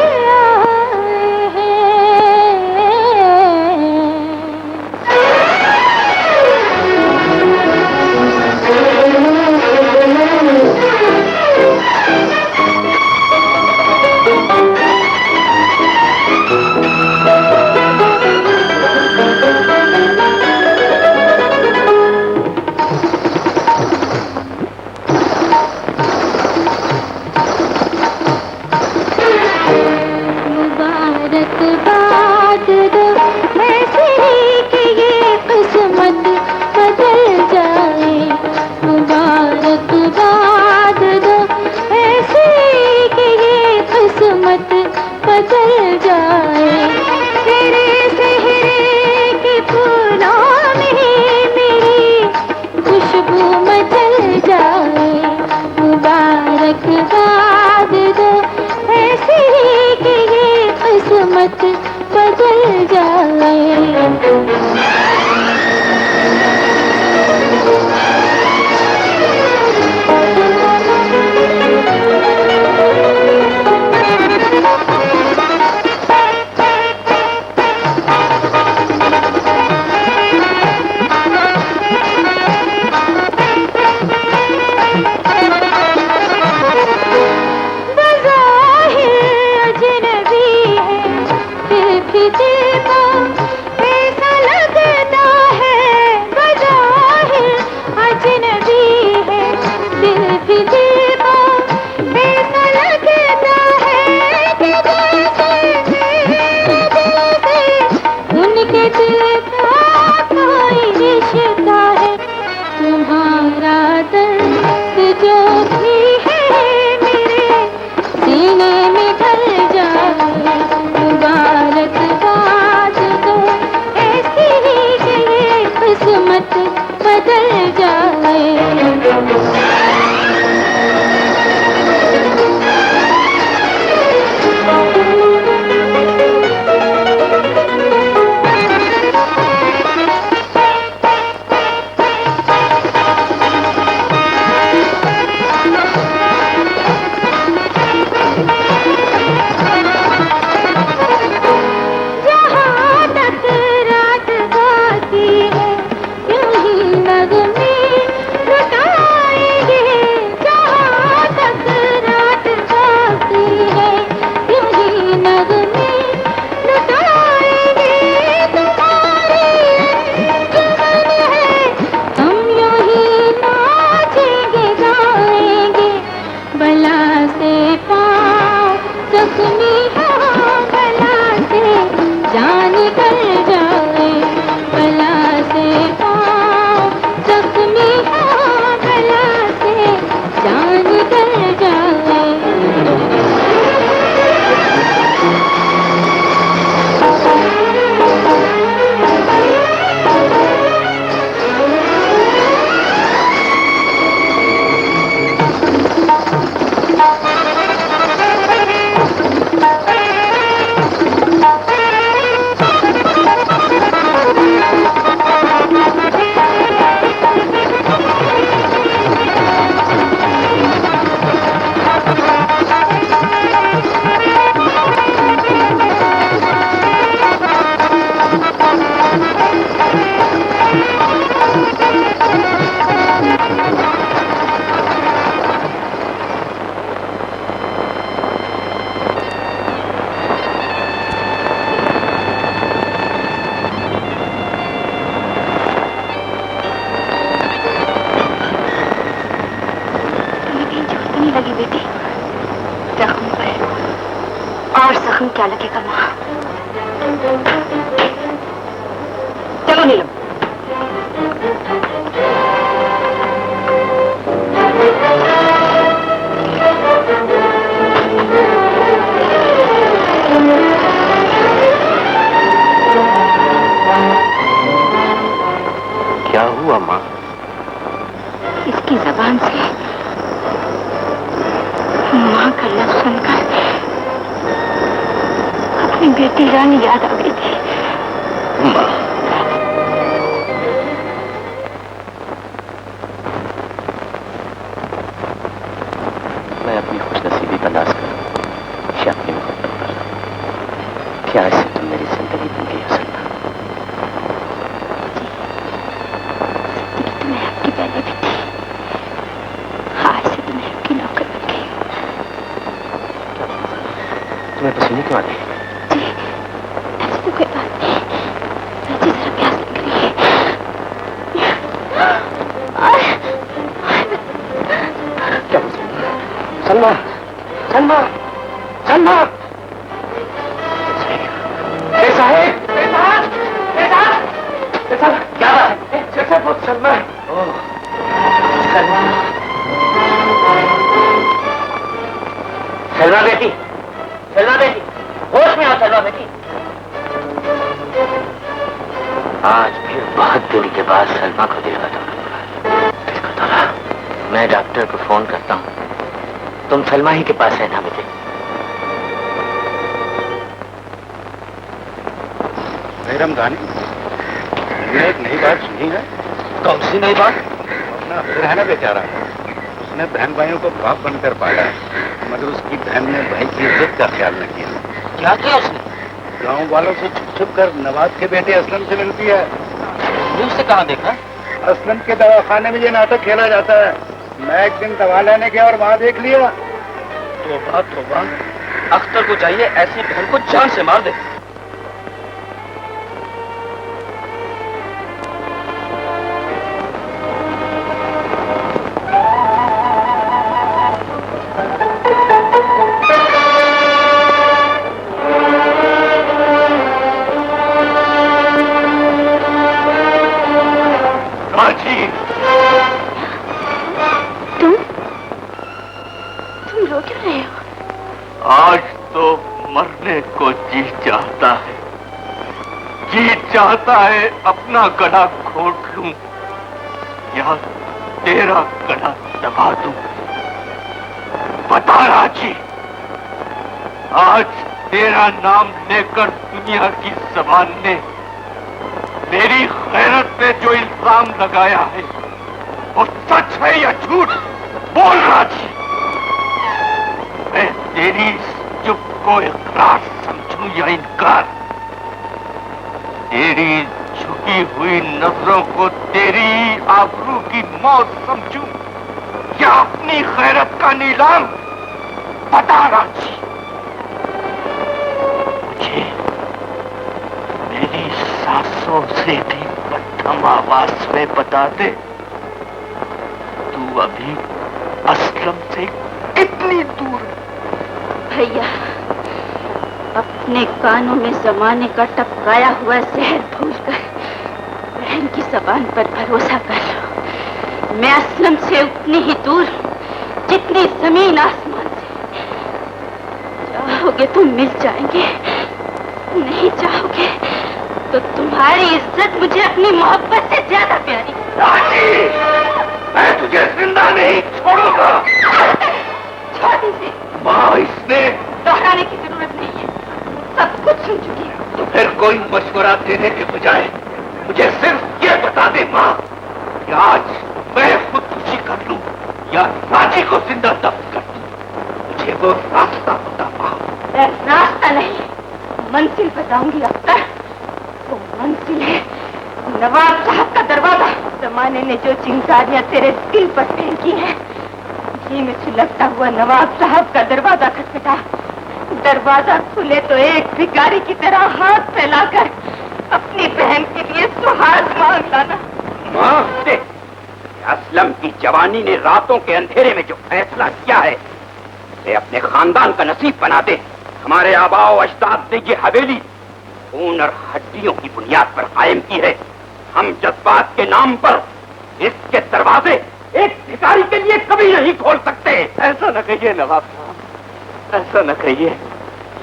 लगी बेटी? जख्म पर और जख्म क्या लगेगा माँ? चलो नीलम। क्या हुआ माँ? इसकी जबान से माँ का लफ्ज सुनकर अपनी बेटी रानी याद आ गई थी। माँ, मैं अपनी खुशनसीबी का नाश करूं या अपनी मोहब्बत पर? क्या इससे तुम मेरी जिंदगी बन गई हो सलमा? तुम्हें आपकी पहले भी थी, आज से तुम्हें आपकी नौकर बन गई। तुम्हें पसीने क्यों आते हैं? जी, ऐसी तो कोई बात नहीं। जी जरा प्यास लग रही है। क्या सलमा? सलमा, सलमा, कैसा है? क्या बात है? जैसे बहुत सलमा। सलमा बेटी, सलमा बेटी, होश में आओ सलमा बेटी। आज फिर बहुत देरी के बाद सलमा को देखा था। मैं डॉक्टर को फोन करता हूँ, तुम सलमा ही के पास रहना बेटे। रमजानी, तुमने एक नई बात सुनी है? कौन सी नई बात? अपना अफसर है ना बेचारा, उसने बहन भाइयों को बाप बनकर पाला है, मगर उसकी बहन ने भाई की इज्जत का ख्याल न किया। क्या किया उसने? गांव वालों से छुप छुप कर नवाज के बेटे असलम से मिलती है। ये उससे कहाँ देखा? असलम के दवाखाने में ये नाटक खेला जाता है। मैं एक दिन दवा लेने गया और वहां देख लिया। तौबा तौबा, अख्तर को चाहिए ऐसी बहन को जान से मार दे। तुम रो क्यों रहे हो? आज तो मरने को जी चाहता है, जी चाहता है अपना गला घोट लूं या तेरा गला दबा दूं। बता राजी, आज तेरा नाम लेकर दुनिया की जबान ने मेरी गैरत पे जो इल्जाम लगाया है वो सच है या झूठ? बोल राजी। मैं तेरी चुप को इकरार समझूं या इनकार? तेरी झुकी हुई नजरों को तेरी आबरू की मौत समझूं या अपनी गैरत का नीलाम? बता राजी। मुझे मेरी सांसों से भी मध्यम आवाज में बता दे, तू अभी असलम से कितनी दूर? भैया, अपने कानों में जमाने का टपकाया हुआ जहर भूलकर बहन की जबान पर भरोसा कर लो। मैं असलम से उतनी ही दूर जितनी जमीन आसमान से। चाहोगे तो मिल जाएंगे, नहीं चाहोगे तो तुम्हारी इज्जत मुझे अपनी मोहब्बत से ज्यादा प्यारी। राजी, मैं तुझे जिंदा नहीं छोड़ूंगा। छोड़ दीजिए। माँ, इसने दोहराने की जरूरत नहीं है, सब कुछ सुन चुकी हूँ। तो फिर कोई मशवरा देने के बजाय मुझे सिर्फ ये बता दे माँ कि आज मैं खुदकुशी कर लूं या राजी को जिंदा दफ्न कर दूं। मुझे वो रास्ता बता माँ। रास्ता नहीं, मंजिल बताऊंगी अख्तर। वो मंजिल है नवाब साहब का दरवाजा। जमाने ने जो चिंगारियां तेरे दिल पर फेंकी हैं, जी में सुलगता हुआ नवाब साहब का दरवाजा खटखटा। दरवाजा खुले तो एक भिखारी की तरह हाथ फैलाकर अपनी बहन के लिए सुहाग मांग लाना। माँ, देख असलम की जवानी ने रातों के अंधेरे में जो फैसला किया है, वे अपने खानदान का नसीब बना दे। हमारे आबाओ अजदाद ने ये हवेली खून और हड्डियों की बुनियाद पर कायम की है। हम जज्बात के नाम पर इसके दरवाजे एक भिखारी के लिए कभी नहीं खोल सकते। ऐसा न कहिए नवाब साहब, ऐसा न कहिए।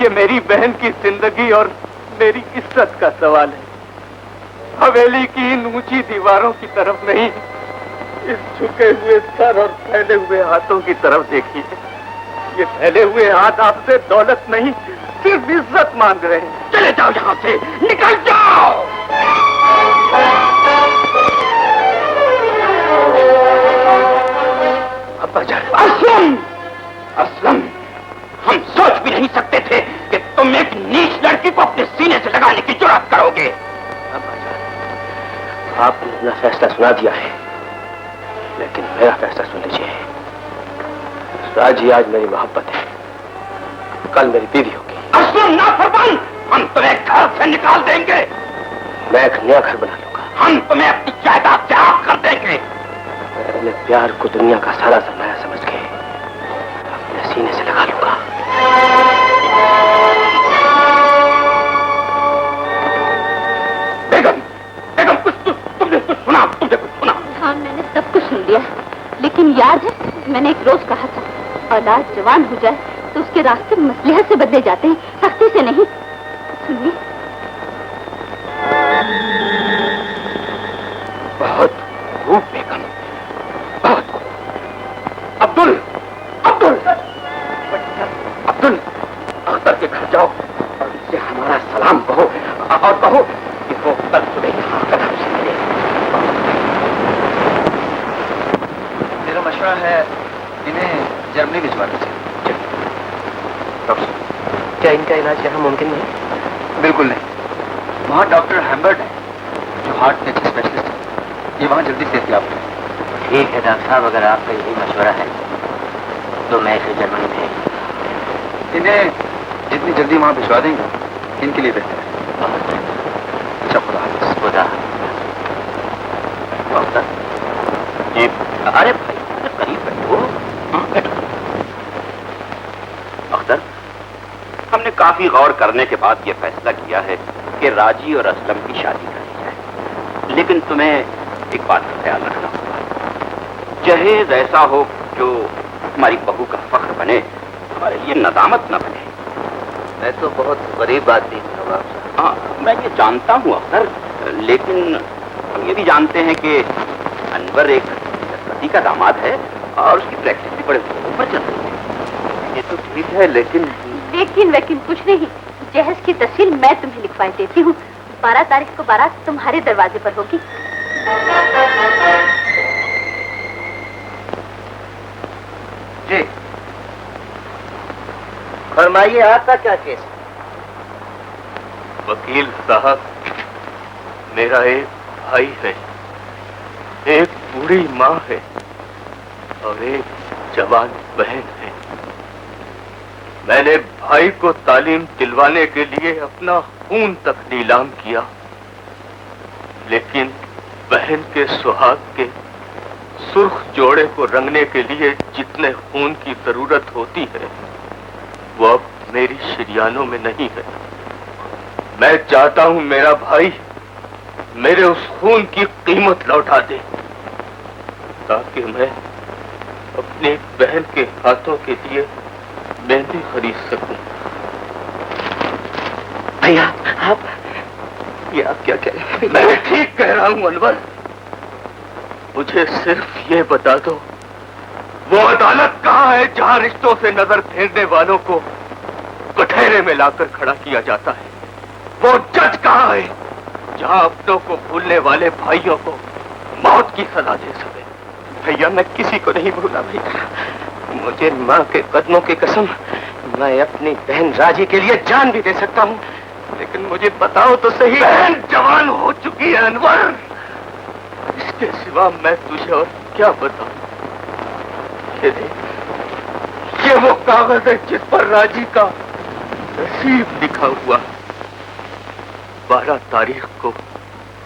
ये मेरी बहन की जिंदगी और मेरी इज्जत का सवाल है। हवेली की इन ऊंची दीवारों की तरफ नहीं, इस झुके हुए सर और फैले हुए हाथों की तरफ देखिए। ये फैले हुए हाथ आपसे दौलत नहीं, सिर्फ इज्जत मांग रहे हैं। चले जाओ यहाँ से, निकल जाओ। असलम, असलम, हम सोच भी नहीं सकते थे कि तुम एक नीच लड़की को अपने सीने से लगाने की जुर्रत करोगे। आपने अपना फैसला सुना दिया है, लेकिन मेरा फैसला सुन लीजिए। राजी आज मेरी मोहब्बत है, कल मेरी बीवी होगी। असलम नाफरमान, हम तुम्हें घर से निकाल देंगे। मैं एक नया घर बना लूंगा। हम तुम्हें अपनी जायदाद से आग कर देंगे। मैं प्यार को दुनिया का सारा सरमाया समझ के अपने सीने से लगा लूंगा। बेगम, बेगम, तुमने कुछ सुना? तुमने कुछ सुना? हाँ, मैंने सब कुछ सुन लिया, लेकिन याद है मैंने एक रोज कहा था, औलाद जवान हो जाए तो उसके रास्ते मसलिहत से बदले जाते हैं, सख्ती से नहीं। सुनिए। बहुत खूब बेगम, बहुत खूब। अब्दुल, अब्दुल, अब्दुल, अख्तर के घर जाओ और उससे हमारा सलाम कहो और कहो कि वो कल सुबह यहाँ आकर हमसे मिले। मेरा मशवरा है इन्हें जर्मनी भिजवाने से। क्या इनका इलाज यहाँ मुमकिन नहीं? बिल्कुल नहीं। वहाँ डॉक्टर हैम्बर्ट है जो हार्ट के अच्छे स्पेशलिस्ट है। ये वहाँ जल्दी सेहत याब है। ठीक है डॉक्टर साहब, अगर आपका यही मशवरा है तो मैं इसे जर्मनी भेज। इन्हें जितनी जल्दी वहाँ भिजवा देंगे इनके लिए बेहतर है। अच्छा, खुदा हाफिज़। खुदा। जी, अरे भाई करीब बैठो। अख्तर, हमने काफी गौर करने के बाद यह फैसला किया है कि राजी और असलम की शादी कर दी जाए। लेकिन तुम्हें एक बात का ख्याल रखना होगा, जहेज ऐसा हो जो हमारी बहू का फख्र बने, हमारे लिए नदामत न बने। मैं तो बहुत गरीब आदमी हूँ नवाब साहब। हाँ, मैं ये जानता हूँ अख्तर, लेकिन हम ये भी जानते हैं कि अनवर एक पति का दामाद है और उसकी प्रैक्टिस भी बड़े ऊपर चल रही है। ये तो ठीक है, लेकिन लेकिन कुछ नहीं। जहेज की तस्वीर मैं तुम्हें लिखवा देती हूँ। 12 तारीख को बारात तुम्हारे दरवाजे पर होगी। जी फरमाइए, आपका क्या केस? वकील साहब, मेरा एक भाई है, एक बूढ़ी माँ है और एक जवान बहन है। मैंने भाई को तालीम दिलवाने के लिए अपना खून तक नीलाम किया, लेकिन बहन के सुहाग के सुर्ख जोड़े को रंगने के लिए जितने खून की जरूरत होती है वो अब मेरी शरियानों में नहीं है। मैं चाहता हूं मेरा भाई मेरे उस खून की कीमत लौटा दे, ताकि मैं अपनी बहन के हाथों के लिए मेहंदी खरीद सकूं। भैया आप क्या कह रहे हैं? मैं ठीक कह रहा हूं अनवर। मुझे सिर्फ ये बता दो, वो अदालत कहाँ है जहां रिश्तों से नजर फेरने वालों को कठहरे में लाकर खड़ा किया जाता है? वो जज कहाँ है जहां अपनों को भूलने वाले भाइयों को मौत की सजा दे सके? भैया मैं किसी को नहीं भूला भैया, मुझे माँ के कदमों की कसम, मैं अपनी बहन राजी के लिए जान भी दे सकता हूँ, लेकिन मुझे बताओ तो सही। बहन जवान हो चुकी है अनवर, इसके सिवा मैं तुझे और क्या बताऊं? ये वो कागज है जिस पर राजी का नसीब लिखा हुआ। 12 तारीख को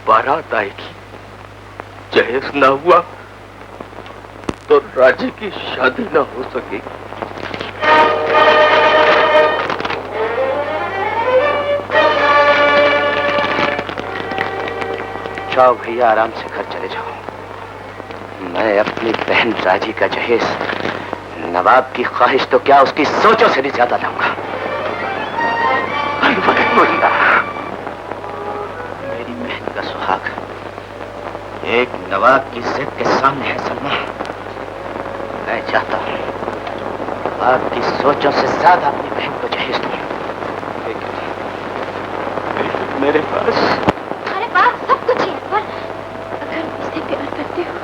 बारात आएगी, जहेज ना हुआ तो राजी की शादी ना हो सकी। जाओ भैया, आराम से घर चले जाओ। मैं अपनी बहन राजी का जहेज नवाब की ख्वाहिश तो क्या उसकी सोचों से भी ज्यादा लाऊंगा। मेरी बहन का सुहाग एक नवाब की जिद के सामने है सलमा। मैं चाहता हूं आपकी सोचों से ज्यादा अपनी बहन को जहेज दूं। मेरे पास सब कुछ है, पर अगर मुझसे प्यार करते हो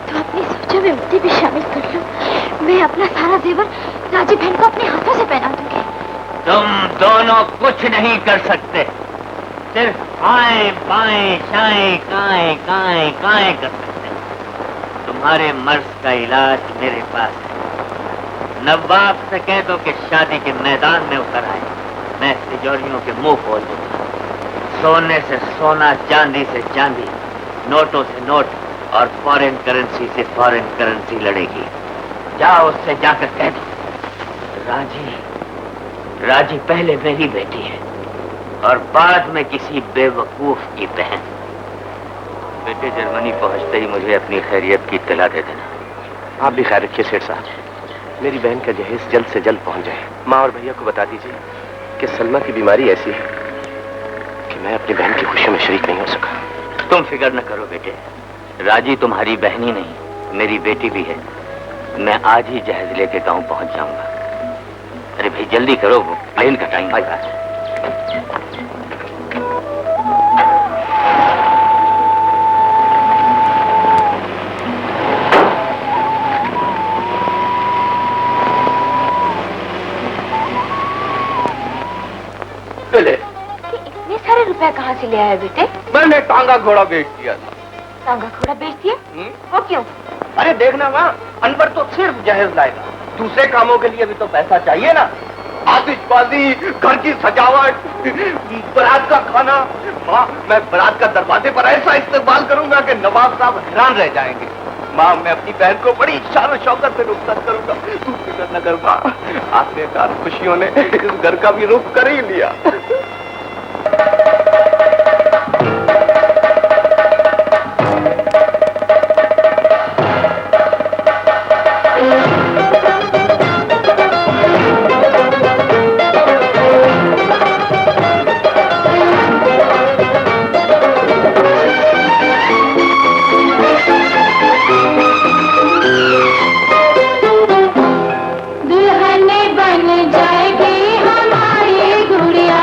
तो अपनी सोचों में मुझे भी शामिल कर लो। मैं अपना सारा जेवर राजी बहन को अपने हाथों से पहना दूंगी। तुम दोनों कुछ नहीं कर सकते, सिर्फ आए बाएं शाएं काएं काएं काएं कर सकते। तुम्हारे मर्ज का इलाज मेरे पास है। नवाब से कह दो कि शादी के मैदान में उतर आए, मैं तिजोरियों के मुंह खोल दूंगा। सोने से सोना, चांदी से चांदी, नोटों से नोट और फॉरेन करेंसी से फॉरेन करेंसी लड़ेगी। जाओ उससे जाकर कह दो, राजी पहले मेरी बेटी है और बाद में किसी बेवकूफ की बहन। बेटे जर्मनी पहुंचते ही मुझे अपनी खैरियत की इत्तला दे देना। आप भी ख्याल रखिए सेठ साहब, मेरी बहन का जहेज जल्द से जल्द पहुंच जाए। माँ और भैया को बता दीजिए कि सलमा की बीमारी ऐसी है कि मैं अपनी बहन की खुशी में शरीक नहीं हो सका। तुम फिक्र न करो बेटे, राजी तुम्हारी बहन ही नहीं मेरी बेटी भी है। मैं आज ही जहेज लेके गांव पहुंच जाऊंगा। अरे भाई जल्दी करो, वो प्लेन का टाइम आ गया। इतने सारे रुपए कहाँ से ले आए बेटे? मैंने टांगा घोड़ा बेच दिया था। टांगा घोड़ा बेच दिया? वो क्यों? अरे देखना माँ, अनवर तो सिर्फ जहेज लाएगा, दूसरे कामों के लिए भी तो पैसा चाहिए ना। आतिशबाजी, घर की सजावट, बारात का खाना। माँ, मैं बारात का दरवाजे पर ऐसा इस्तेमाल करूंगा कि नवाब साहब हैरान रह जाएंगे। माँ, मैं अपनी बहन को बड़ी शान और शौकत से रुखसत करूंगा। तू फिक्र न कर माँ, आखिरकार खुशियों ने इस घर का भी रुख कर ही लिया। दुल्हन बन जाएगी हमारी गुड़िया।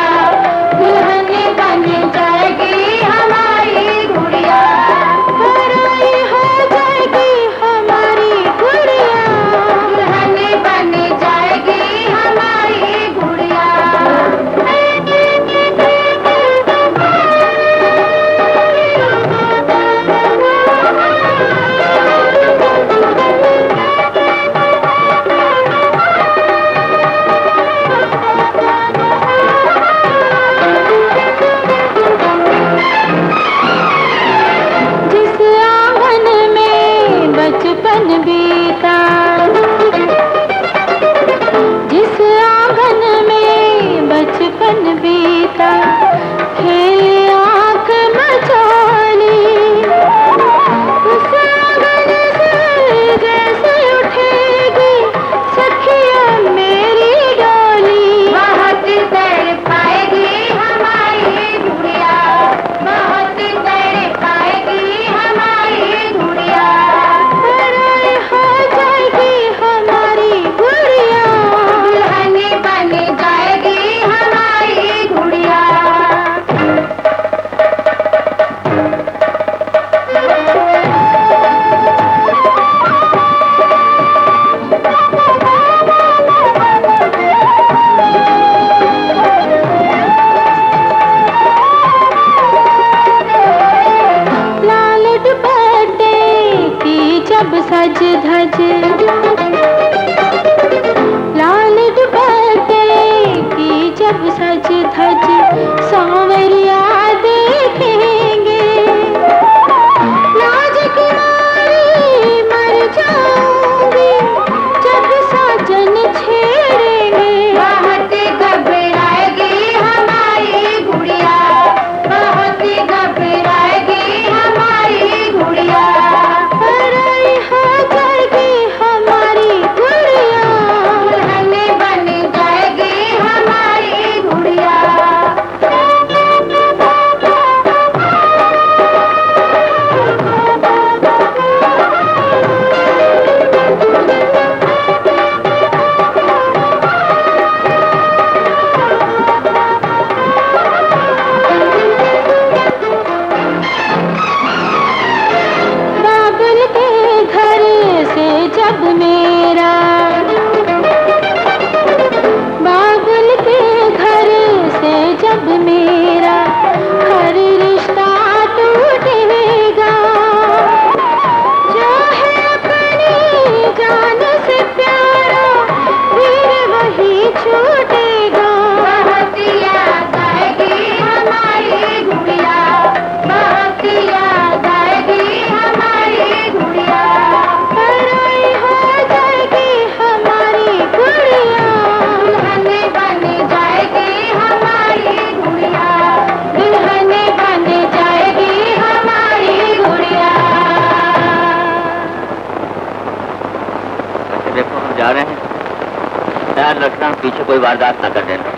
ख्याल रखना पीछे कोई वारदात न कर देना।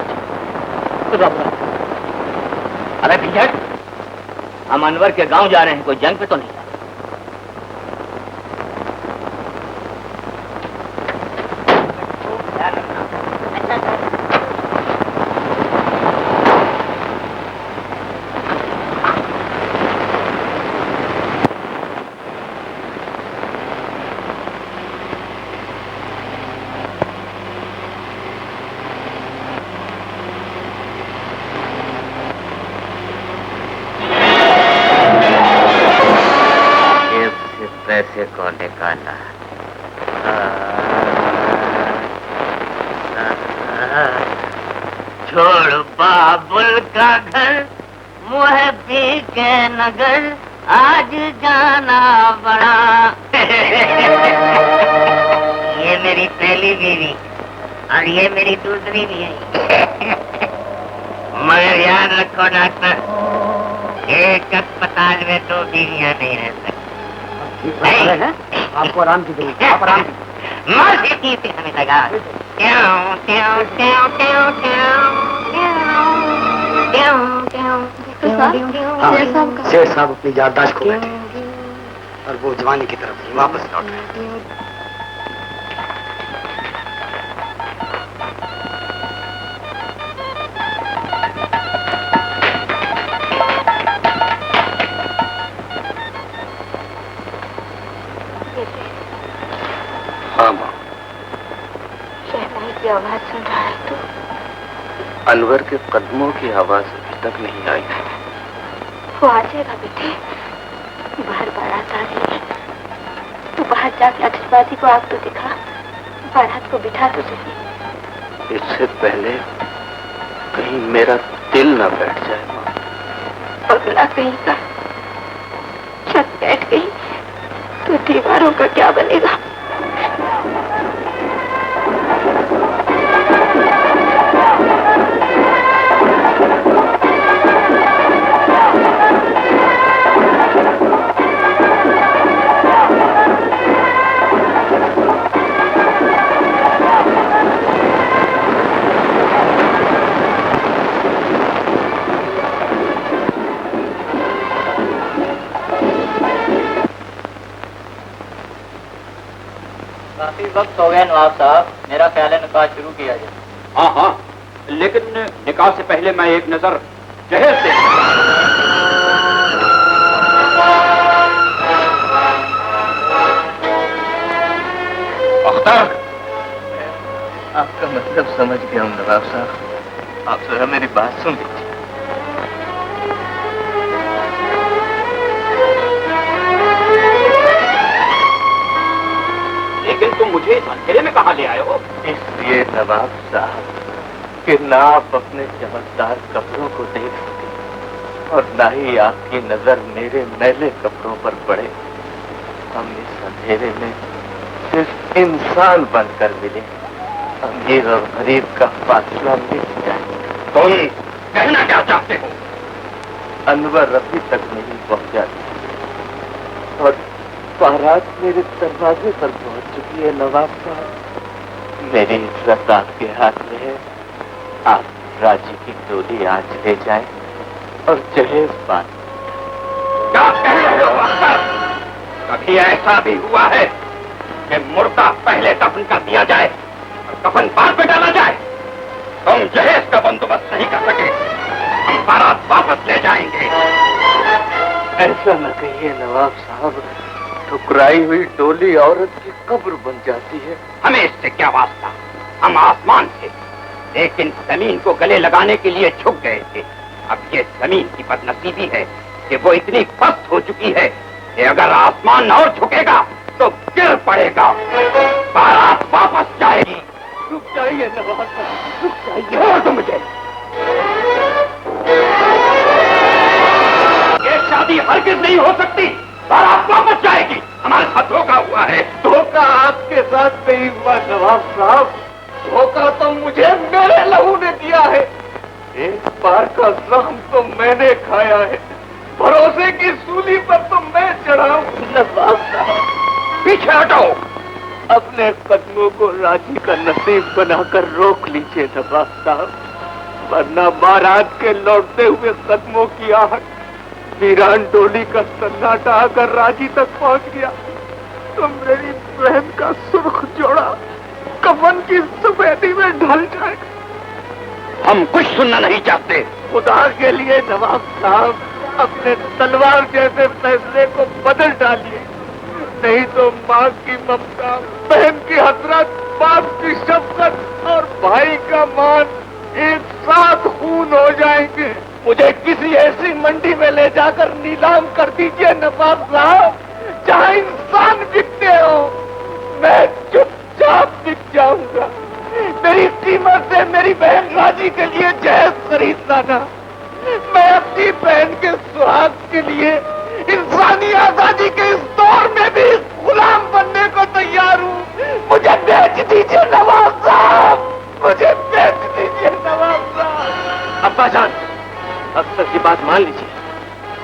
अरे भैया, हम अनवर के गांव जा रहे हैं, कोई जंग पे तो नहीं जा पैसे को निकाला। छोड़ बाबुल का घर, मुँह पी के नगर, आज जाना बड़ा। ये मेरी पहली बीवी और ये मेरी दूसरी बीवी। मगर याद रखो डॉक्टर, एक अस्पताल में 2 बीवियां नहीं रह सकती। आपको आराम की जरूरत है, आप आराम की मौसीकी से हमें लगा। शेर साहब अपनी याददाश्त खो बैठे और वो जवानी की तरफ वापस लौट रहे। हाँ माँ, शहनाई की आवाज सुन रहा है तू? अनवर के कदमों की आवाज अभी तक नहीं आई। वो आ जाएगा बेटे, बाहर बारात आ रही है। तू बाहर जाके आतिशबाजी को आग तो दिखा, बारात को बिठा तो सही। इससे पहले कहीं मेरा दिल न बैठ जाए माँ। पगला कहीं का, छत बैठ गई तो दीवारों का क्या बनेगा? काफी वक्त हो गया नवाब साहब, मेरा ख्याल है निकाह शुरू किया जाए। हाँ हाँ, लेकिन निकाह से पहले मैं एक नजर जहेज से। अख्तर, आपका मतलब समझ गया हूँ नवाब साहब, आप जरा मेरी बात सुन लीजिए। लेकिन तुम मुझे इस अंधेरे में कहाँ ले आए हो? इसलिए नवाब साहब कि ना आप अपने चमकदार कपड़ों को देख सके और ना ही आपकी नजर मेरे मैले कपड़ों पर पड़े। हम इस अंधेरे में सिर्फ इंसान बनकर मिले, अमीर और गरीब का फासला मिट जाए। तुम कहना क्या चाहते हो? अनवर अभी तक नहीं पहुंचा और बारात मेरे दरवाजे पर पहुंच चुकी है नवाब साहब। मेरी इज्जत आपके हाथ में है, आप राजी की डोली आज ले जाएं और जहेज बांध। क्या कह रहे हो अख्तर? कभी ऐसा भी हुआ है कि मुर्दा पहले दफन कर दिया जाए और कफन बाद में डाला जाए? तुम जहेज का बंदोबस्त नहीं कर सके, हम बारात वापस ले जाएंगे। ऐसा न कहिए नवाब साहब, ठुकराई हुई डोली औरत की कब्र बन जाती है। हमें इससे क्या वास्ता, हम आसमान थे, लेकिन जमीन को गले लगाने के लिए झुक गए थे। अब ये जमीन की बदनसीबी है कि वो इतनी पस्त हो चुकी है कि अगर आसमान और झुकेगा तो गिर पड़ेगा। बारात वापस जाएगी। रुक जाइए नवाब साहब, रुक जाइए। छोड़ दो मुझे। ये शादी हरगिज नहीं हो सकती। बारात वापस जाएगी। हमारे साथ धोखा हुआ है। धोखा आपके साथ नहीं हुआ नवाब साहब, धोखा तो मुझे मेरे लहू ने दिया है। एक बार का जख्म तो मैंने खाया है, भरोसे की सूली पर तो मैं चढ़ा हूं। नवाब साहब पीछे हटो। अपने कदमों को राजी का नसीब बनाकर रोक लीजिए नवाब साहब, वरना बारात के लौटते हुए कदमों की आहट वीरान डोली का सन्नाटा आकर राजी तक पहुंच गया तो मेरी बहन का सुर्ख जोड़ा कफन की सफेदी में ढल जाएगा। हम कुछ सुनना नहीं चाहते। खुदा के लिए नवाब साहब अपने तलवार जैसे फैसले को बदल डालिए, नहीं तो माँ की ममता, बहन की हसरत, बाप की शफकत और भाई का मान एक साथ खून हो जाएंगे। मुझे किसी ऐसी मंडी में ले जाकर नीलाम कर दीजिए नवाब साहब, जहाँ इंसान बिकते हो। मैं चुपचाप बिक जाऊंगा। मेरी कीमत से मेरी बहन राजी के लिए जहेज खरीद लाना। मैं अपनी बहन के सुहाग के लिए इंसानी आजादी के इस दौर में भी गुलाम बनने को तैयार हूँ। मुझे बेच दीजिए नवाब साहब, मुझे बेच दीजिए नवाब साहब। अब्बा जान, अब तक की बात मान लीजिए,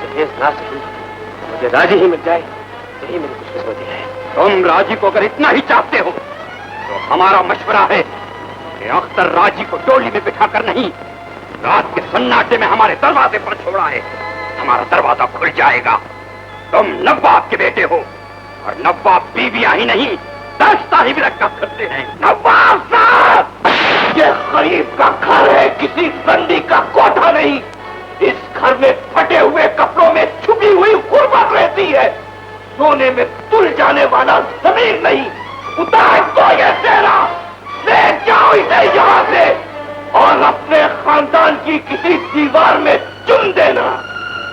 जहेज ना सही, मुझे राजी ही मिल जाए, यही मेरी खुशकिस्मती है। तुम राजी को अगर इतना ही चाहते हो तो हमारा मशवरा है कि अख्तर राजी को डोली में बिठाकर नहीं, रात के सन्नाटे में हमारे दरवाजे पर छोड़ा है। हमारा दरवाजा खुल जाएगा। तुम नवाब के बेटे हो और नवाब बीवियां ही नहीं, दास्तानी भी रखा करते हैं। नवाब साहब, ये गरीब का घर है, किसी बंदी का कोठा नहीं। इस घर में फटे हुए कपड़ों में छुपी हुई गुर्बत रहती है, सोने में तुल जाने वाला जमीन नहीं। उतार दो ये सेना, ले जाओ इसे यहाँ से और अपने खानदान की किसी दीवार में चुन देना,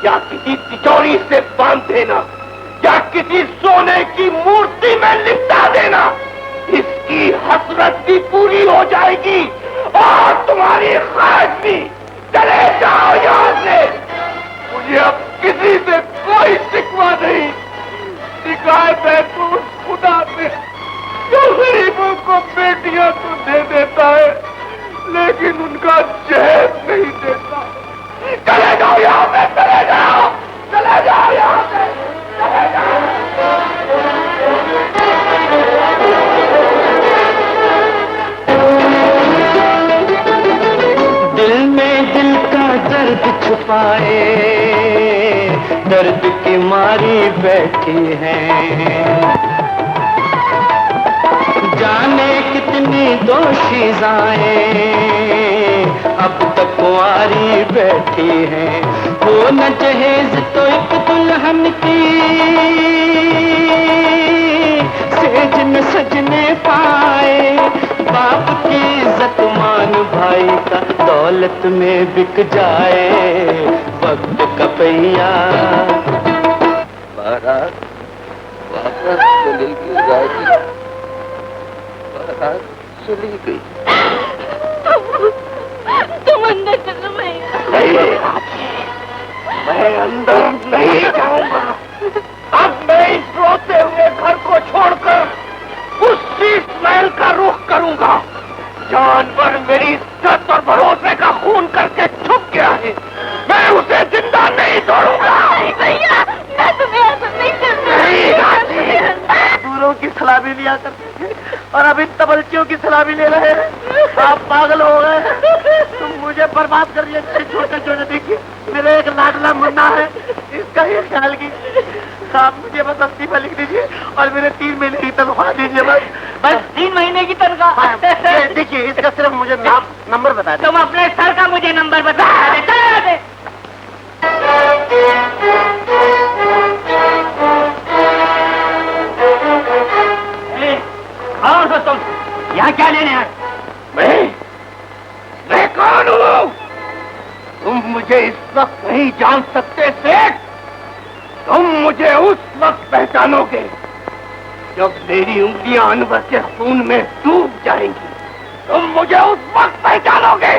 या किसी तिजोरी से बांध देना, या किसी सोने की मूर्ति में लिपटा देना। इसकी हसरत भी पूरी हो जाएगी और तुम्हारी ख्वाहिश भी। चले जाओ यहाँ से, मुझे अब किसी से कोई शिकवा नहीं। शिकायत है तो उस खुदा से जो गरीबों को बेटियां तो दे देता है लेकिन उनका जहेज नहीं देता। चले जाओ यहाँ से, चले जाओ, चले जाओ यहाँ से, चले जाओ। दिल में दिल का दर्द छुपाए, दर्द की मारी बैठी है। जाने कितनी दोशीज़ाएं अब तक कुंवारी बैठी हैं। वो न जहेज तो एक दुल्हन की सेज न सजने पाए। बाप की इज्जत मान भाई का दौलत में बिक जाए। वक्त का पहिया बारात वापस चलेगी राजी, बारात चली गई। तुम अंदर चलो भैया। नहीं मैं अंदर नहीं जाऊंगा। अब मैं इस रोते हुए घर को छोड़कर उस शीश महल का रुख करूंगा। जानवर मेरी इज्जत और भरोसे का खून करके छुप गया है, मैं उसे जिंदा नहीं छोड़ूंगा। भैया, मैं तुम्हें ऐसा नहीं दूरों की सलामी लिया करते थे और अब इन तबलचियों की सलामी ले रहे हैं। आप पागल हो गए, तुम मुझे बर्बाद कर दिए। छोटे छोटे देखिए, मेरे एक लाडला मुन्ना है, इसका ही ख्याल की। आप मुझे बस अस्तीफा लिख दीजिए और मेरे 3 महीने की तनख्वाह दीजिए। बस 3 महीने की तनख्वाह। देखिए, इसका सिर्फ मुझे नंबर बता दे। तुम अपने सर का मुझे नंबर बता दे। कौन हो तुम? यहाँ क्या लेने आए? मैं कौन हूँ? तुम मुझे इस वक्त नहीं जान सकते सेठ। तुम मुझे उस वक्त पहचानोगे जब मेरी उंगलियां अनवर के खून में डूब जाएंगी। तुम मुझे उस वक्त पहचानोगे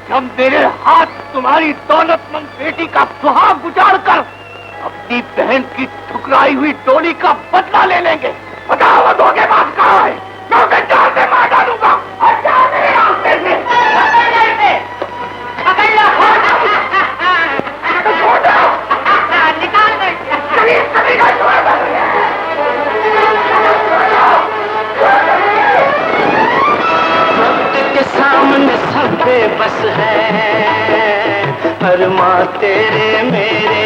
जब मेरे हाथ तुम्हारी दौलतमंद बेटी का सुहाग उजाड़ कर अपनी बहन की ठुकराई हुई डोली का बदला ले लेंगे। बताओ वो धोखेबाज कहाँ है? मैं उसे जान से मार डालूंगा। और जान मेरे रास्ते से पकड़ लो। निकाल दो। सभी का बेबस है अरमां तेरे मेरे।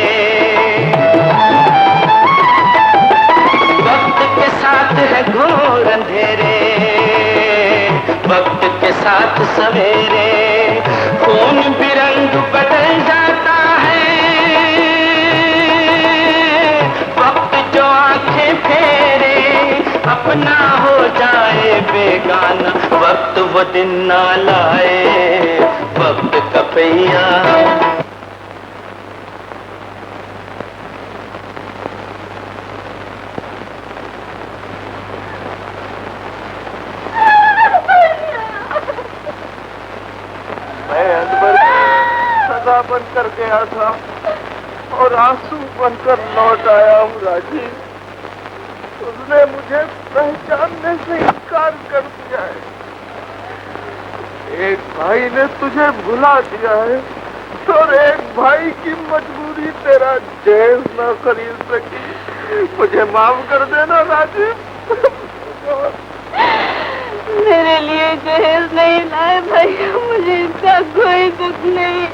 वक्त के साथ है घोर अंधेरे, वक्त के साथ सवेरे, खून भी रंग बदल जाता है। वक्त जो आंखें फेरे अपना हो जाए बेगाना, वक्त वो दिन ना लाए वक्त का पहिया। सदा बनकर गया था और आंसू बनकर लौट आया हूँ राजी। उसने मुझे पहचानने से इनकार कर दिया है। एक भाई ने तुझे भुला दिया है और एक भाई की मजबूरी तेरा जहेज न खरीद सकी। मुझे माफ कर देना राजी। मेरे लिए जहेज नहीं लाए भैया, मुझे इसका कोई दुख नहीं।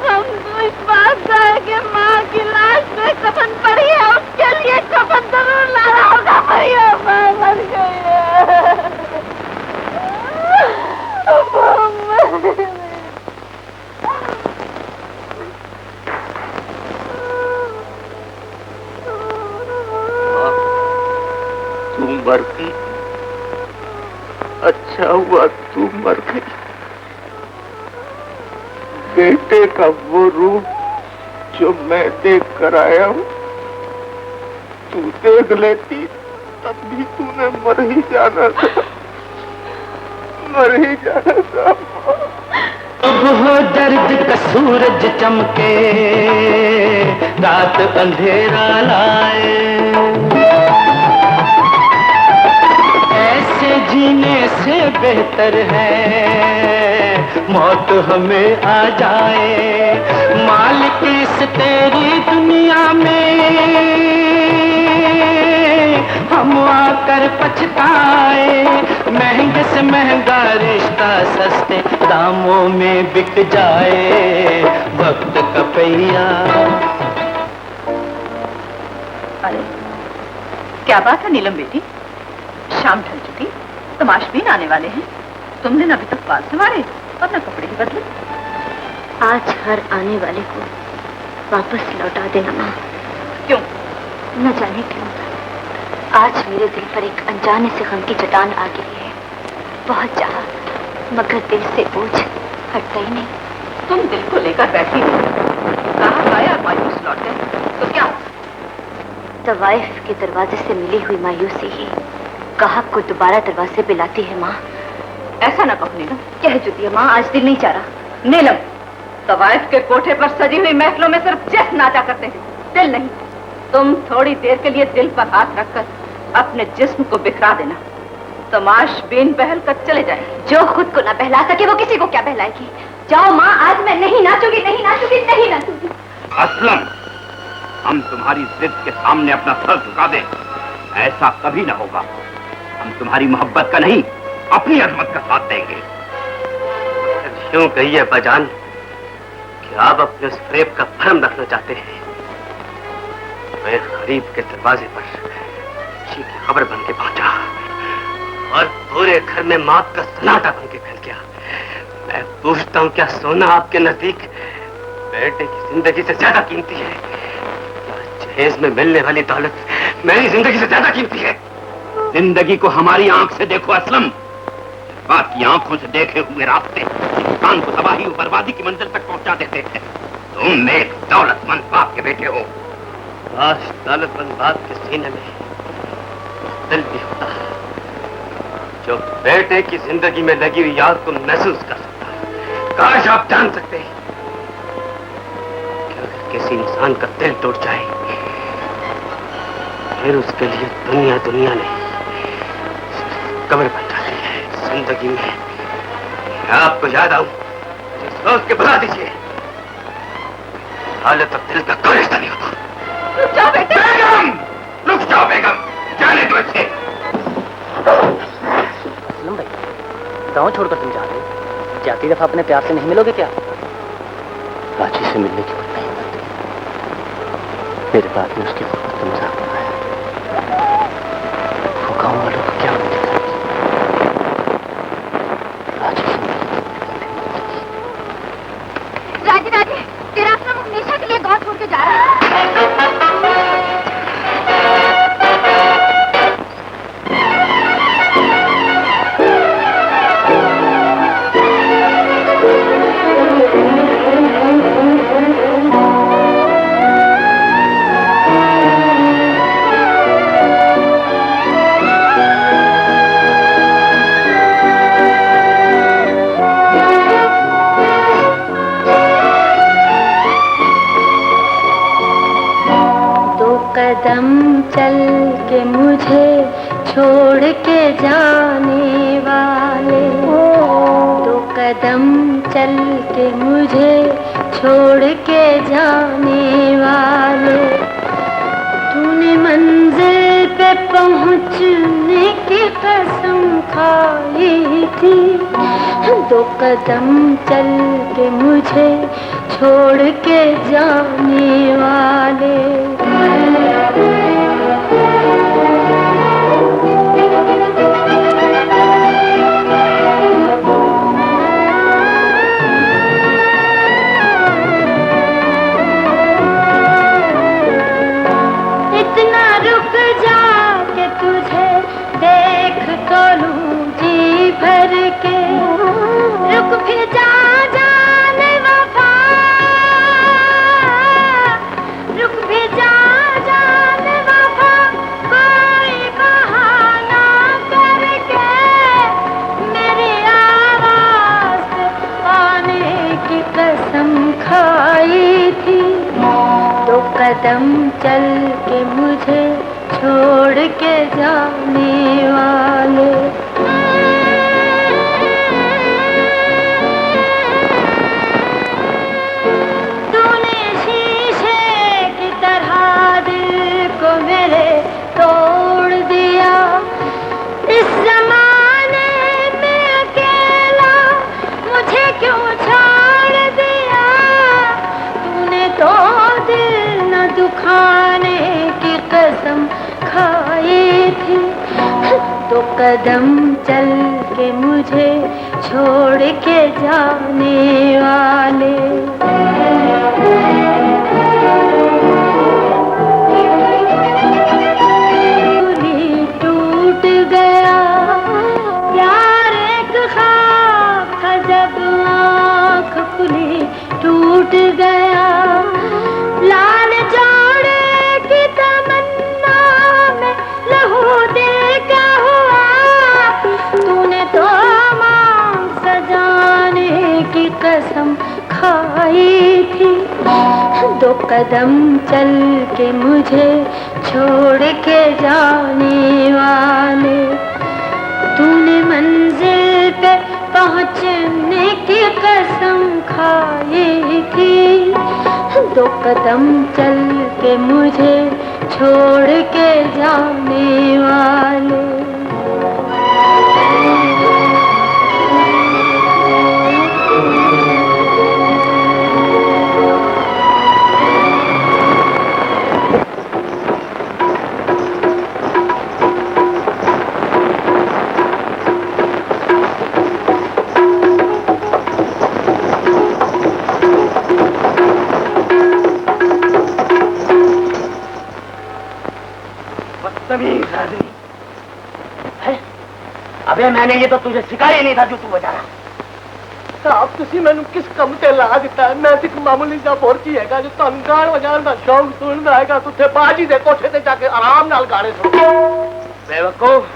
हम तो इस बात का है कि माँ की लाश में कफन पड़ी है, उसके लिए कफन जरूर लाना होगा भैया। माँ मर गई है। तू मर गई, अच्छा हुआ तू मर गई। बेटे का वो रूप जो मैं देख कर आया हूँ, तू देख लेती तब भी तूने मर ही जाना था, मर ही जाना था। अब हो दर्द का सूरज चमके, रात अंधेरा लाए, ऐसे जीने से बेहतर है मौत हमें आ जाए। मालिक इस तेरी दुनिया में हम आकर पछताए। महंगे से महंगा रिश्ता सस्ते दामों में बिक जाए, वक्त का पहिया। अरे क्या बात है नीलम बेटी, शाम ढल चुकी, तमाशबीन आने वाले हैं, तुमने न अभी तक बाल संवारे और न कपड़े ही बदले। आज हर आने वाले को वापस लौटा देना माँ। क्यों? न जाने क्यों, आज मेरे दिल पर एक अनजाने से गम की चट्टान आ गिरी है। बहुत चाहा मगर दिल से बोझ हटता ही नहीं। तुम दिल को लेकर बैठी हो, कहा आया मायूस लौट गए तो क्या? तवाइफ के दरवाजे से मिली हुई मायूसी ही गाहक को दोबारा दरवाजे पे लाती है माँ। ऐसा ना कहो नीलम। कह चुकी है माँ, आज दिल नहीं चाह रहा। नीलम, तवाइफ के कोठे पर सजी हुई महफिलों में सिर्फ जश्न नाचा करते हैं, दिल नहीं। तुम थोड़ी देर के लिए दिल पर हाथ रखकर अपने जिस्म को बिखरा देना, तमाशबीन बहल कर चले जाए। जो खुद को ना बहला सके वो किसी को क्या बहलाएगी। जाओ माँ, आज मैं नहीं नाचूंगी, नहीं नाचूंगी, नहीं नाचूंगी। असलम, हम तुम्हारी जिद के सामने अपना सर झुका दें, ऐसा कभी ना होगा। हम तुम्हारी मोहब्बत का नहीं, अपनी अजमत का साथ देंगे। क्यों कही है अब्बाजान कि आप अपने उस फरेब का भरम रखना चाहते हैं। मैं गरीब के दरवाजे पर खुशी की खबर बन के पहुंचा और पूरे घर में मौत का सन्नाटा बन के फैल गया। मैं पूछता हूँ, क्या सोना आपके नजदीक बेटे की जिंदगी से ज्यादा कीमती है? जहेज में मिलने वाली दौलत मेरी जिंदगी से ज्यादा कीमती है? जिंदगी को हमारी आंख से देखो असलम, बात की आंखों से देखे हुए रास्ते इंसान को तबाही और बर्बादी की मंजिल तक पहुंचा देते हैं। तुम एक दौलतमंद बाप के बेटे हो। काश दौलतमंद बाप के सीने में दिल भी होता जो बेटे की जिंदगी में लगी हुई आग को महसूस कर सकता। काश आप जान सकते हैं कि अगर किसी इंसान का दिल टूट जाए फिर उसके लिए दुनिया दुनिया नहीं कब्र बन जाती है। जिंदगी में मैं आपको याद आऊं सोच के बुला दीजिए, हालत अब दिल का कोई रिश्ता नहीं होता। रुक जाओ बेटे। बेगम, रुक जाओ बेगम, जाने दो इसे। असलम भाई, गांव छोड़कर तुम जा रहे हो? जाती दफा अपने प्यार से नहीं मिलोगे क्या? रांची से मिलने की बात नहीं करती। मेरे बाद में उसकी फुर्सत का मजाक बनाया। वो गाँव वालों को क्या उम्मीद करेगी? रांची से राजी राजी, तेरा आश्रम हमेशा के लिए गांव छोड़ के जा रहा है। कदम चल के मुझे छोड़ के जाने वाले, दो कदम चल के मुझे छोड़ के जाने वाले, तूने मंजिल पे पहुंचने की कसम खाई थी। दो कदम चल के मुझे छोड़ के जाने वाले। इतना रुक जा के तुझे देख तो लूं जी भर के, रुक फिर जा जाने वफा, रुक भी जा जाने वफा, कोई बहाना करके मेरी आवाज से आने की कसम खाई थी। दो कदम चल के मुझे छोड़ के जाने वाले। तूने शीशे की तरह दिल को मेरे तोड़ दिया, इस जमाने में अकेला मुझे क्यों छोड़ दिया। तूने तो दिल न दुखाने की कसम खाई थी। दो कदम चल के मुझे छोड़ के जाने वाले। टूट गया प्यार एक ख्वाब था, जब आँख खुली टूट गया। लाल जोड़े की तमन्ना में लहू दिल का हुआ, तूने तो मांग सजाने की कसम खाई थी। दो कदम चल के मुझे छोड़ के जाने वाले, तूने मंजिल पे पहुंचने की कसम खाई थी। दो कदम चल के मुझे छोड़ के जाने वाले। अबे मैंने ये तो तुझे सिखाया नहीं था जो तू बजा रहा। आप तुसी मैनू किस कम ते ला दिता है? मैं सिर्फ मामूली जा बोरची हैगा जो तुहानू गान वजाण दा शौक सुनदा हैगा, तुथे बाजी दे कोठे ते जाके आराम नाल गाने सुनो। बेवकूफ,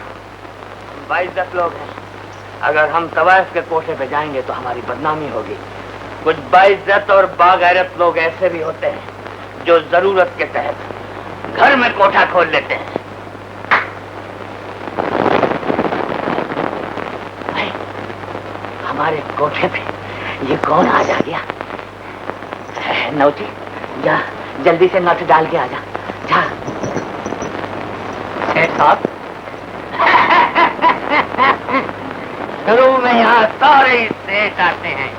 हम बाइज्जत लोग हैं। अगर हम तवाइफ के कोठे पे जाएंगे तो हमारी बदनामी होगी। कुछ बाइज्जत और बागैरत लोग ऐसे भी होते हैं जो जरूरत के तहत घर में कोठा खोल लेते हैं। हमारे कोठे पे ये कौन आ जा गया? नौची, जा जल्दी से नट डाल के आ जा। जा सेठ साहब, शुरू में यहाँ सारे सेठ आते हैं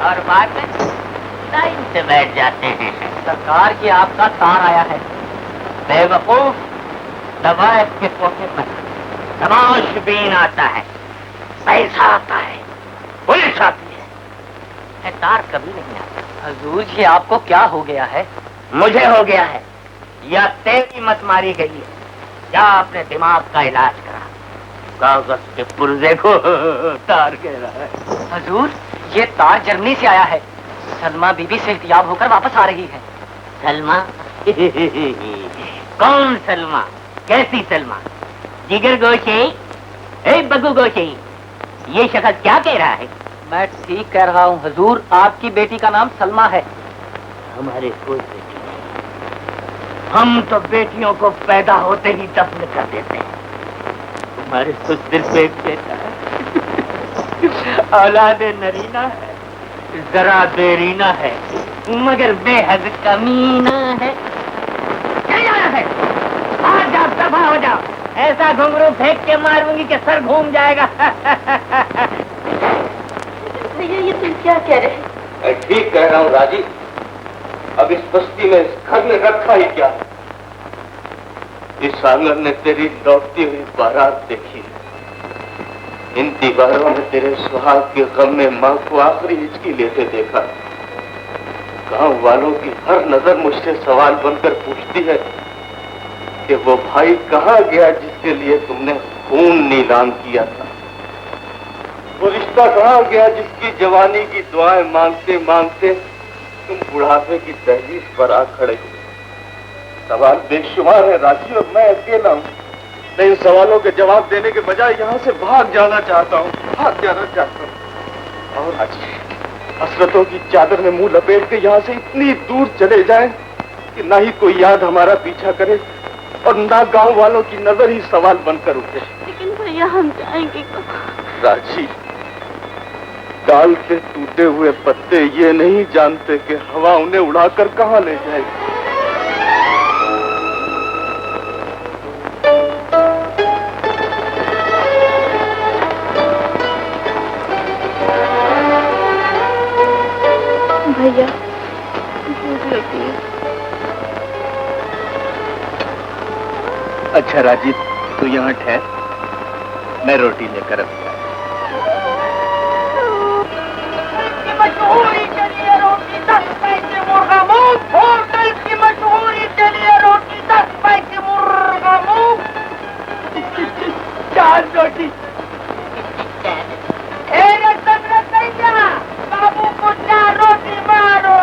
और बाद में लाइन से बैठ जाते हैं। सरकार की आपका तार आया है। बेवकूफ, दवाए के पोखे पर तमाशबीन आता है, पैसा आता है, पुलिस आती है, तार कभी नहीं आता। हजूर जी आपको क्या हो गया है? मुझे हो गया है या तेरी मत मारी गई है, या अपने दिमाग का इलाज करा। कागज के पुर्जे को तार कह रहा है। हजूर ये तार जर्मनी से आया है। सलमा बीबी से इत्याब होकर वापस आ रही है। सलमा? कौन सलमा? कैसी सलमा? जिगर गोशे? ए बगू गोशे, ये शख्स क्या कह रहा है? मैं ठीक कह रहा हूँ हजूर, आपकी बेटी का नाम सलमा है। हमारे कोई बेटी नहीं। हम तो बेटियों को पैदा होते ही दफन कर देते हैं। तुम्हारे तो सिर्फ एक बेटा है, औलाद नरीना है, जरा देरीना है, मगर बेहद कमीना है। क्या जाना है? आ जाओ, दफा हो जाओ। ऐसा घुंघरू फेंक के मारूंगी कि सर घूम जाएगा। भैया ये तुम क्या कह रहे हैं? मैं ठीक कह रहा हूँ राजी। अब इस बस्ती में, इस घर में रखा ही क्या? इस आंगन ने तेरी लौटती हुई बारात देखी है। इन दीवारों में तेरे सुहाग के गम में माँ को आखिरी हिचकी लेते देखा। गांव वालों की हर नजर मुझसे सवाल बनकर पूछती है कि वो भाई कहाँ गया जिसके लिए तुमने खून नीलाम किया था। वो रिश्ता कहाँ गया जिसकी जवानी की दुआएं मांगते मांगते तुम बुढ़ापे की दहलीज पर आ खड़े हुए। सवाल बेशुमार है राजी, और मैं अकेला हूँ। मैं इन सवालों के जवाब देने के बजाय यहाँ से भाग जाना चाहता हूँ, भाग जाना चाहता हूँ। और हसरतों की चादर में मुंह लपेट के यहाँ से इतनी दूर चले जाएं कि ना ही कोई याद हमारा पीछा करे और ना गांव वालों की नजर ही सवाल बनकर उठे। लेकिन भैया हम जाएंगे कहाँ? राजी, डाल से टूटे हुए पत्ते ये नहीं जानते कि हवा उन्हें उड़ाकर कहाँ ले जाएगी। भैया भूख लगी है। अच्छा राजी, तू यहाँ ठहर, मैं रोटी लेकर अब मशहूरी के लिए रोटी 10 पैसे मुर्गा मूंग। होटल की मशहूरी के लिए रोटी 10 पैसे मुर्गा मूंग। 4 रोटी। बाबू को 4 रोटी मारो।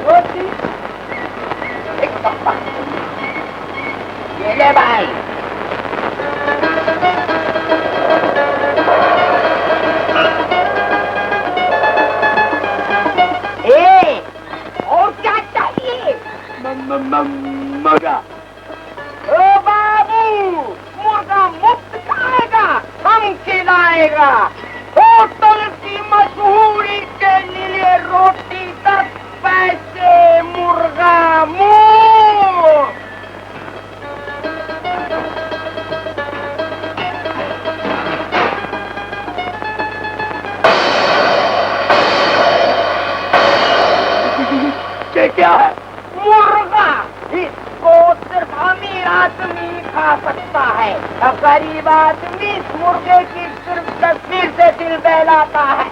रोटी एक पप्पा, ये ले भाई। और क्या चाहिए? मुर्गा। ओ बाबू, मुर्गा मुफ्त खाएगा, हम खिलाएगा। होटल की मशहूरी के लिए रोटी 10 पैसे मुर्गा मुंह। क्या है? मुर्गा। इसको सिर्फ अमीर आदमी खा सकता है। गरीब आदमी इस मुर्गे की सिर्फ तस्वीर से दिल बहलाता है।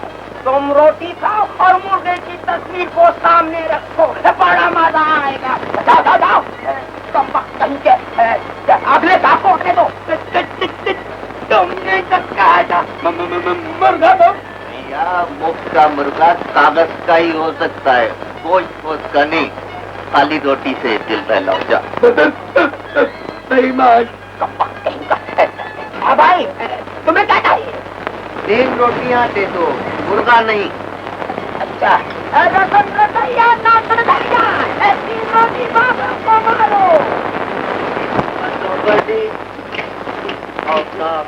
तुम रोटी खाओ और मुर्गे की तस्वीर को सामने रखो, बड़ा मजा आएगा। जाओ जाओ जाओ, अगले काको दे दो। तुमने कहा था मुर्गा दो। मुफ्त का मुर्गा कागज का ही हो सकता है, कोई का नहीं। खाली रोटी से दिल बहलाओ। जा नहीं मार। भाई तुम्हें क्या चाहिए? 3 रोटियां दे दो, मुर्गा नहीं। अच्छा, रसम रसैया नाच रसैया, 3 रोटी बाबा को मारो।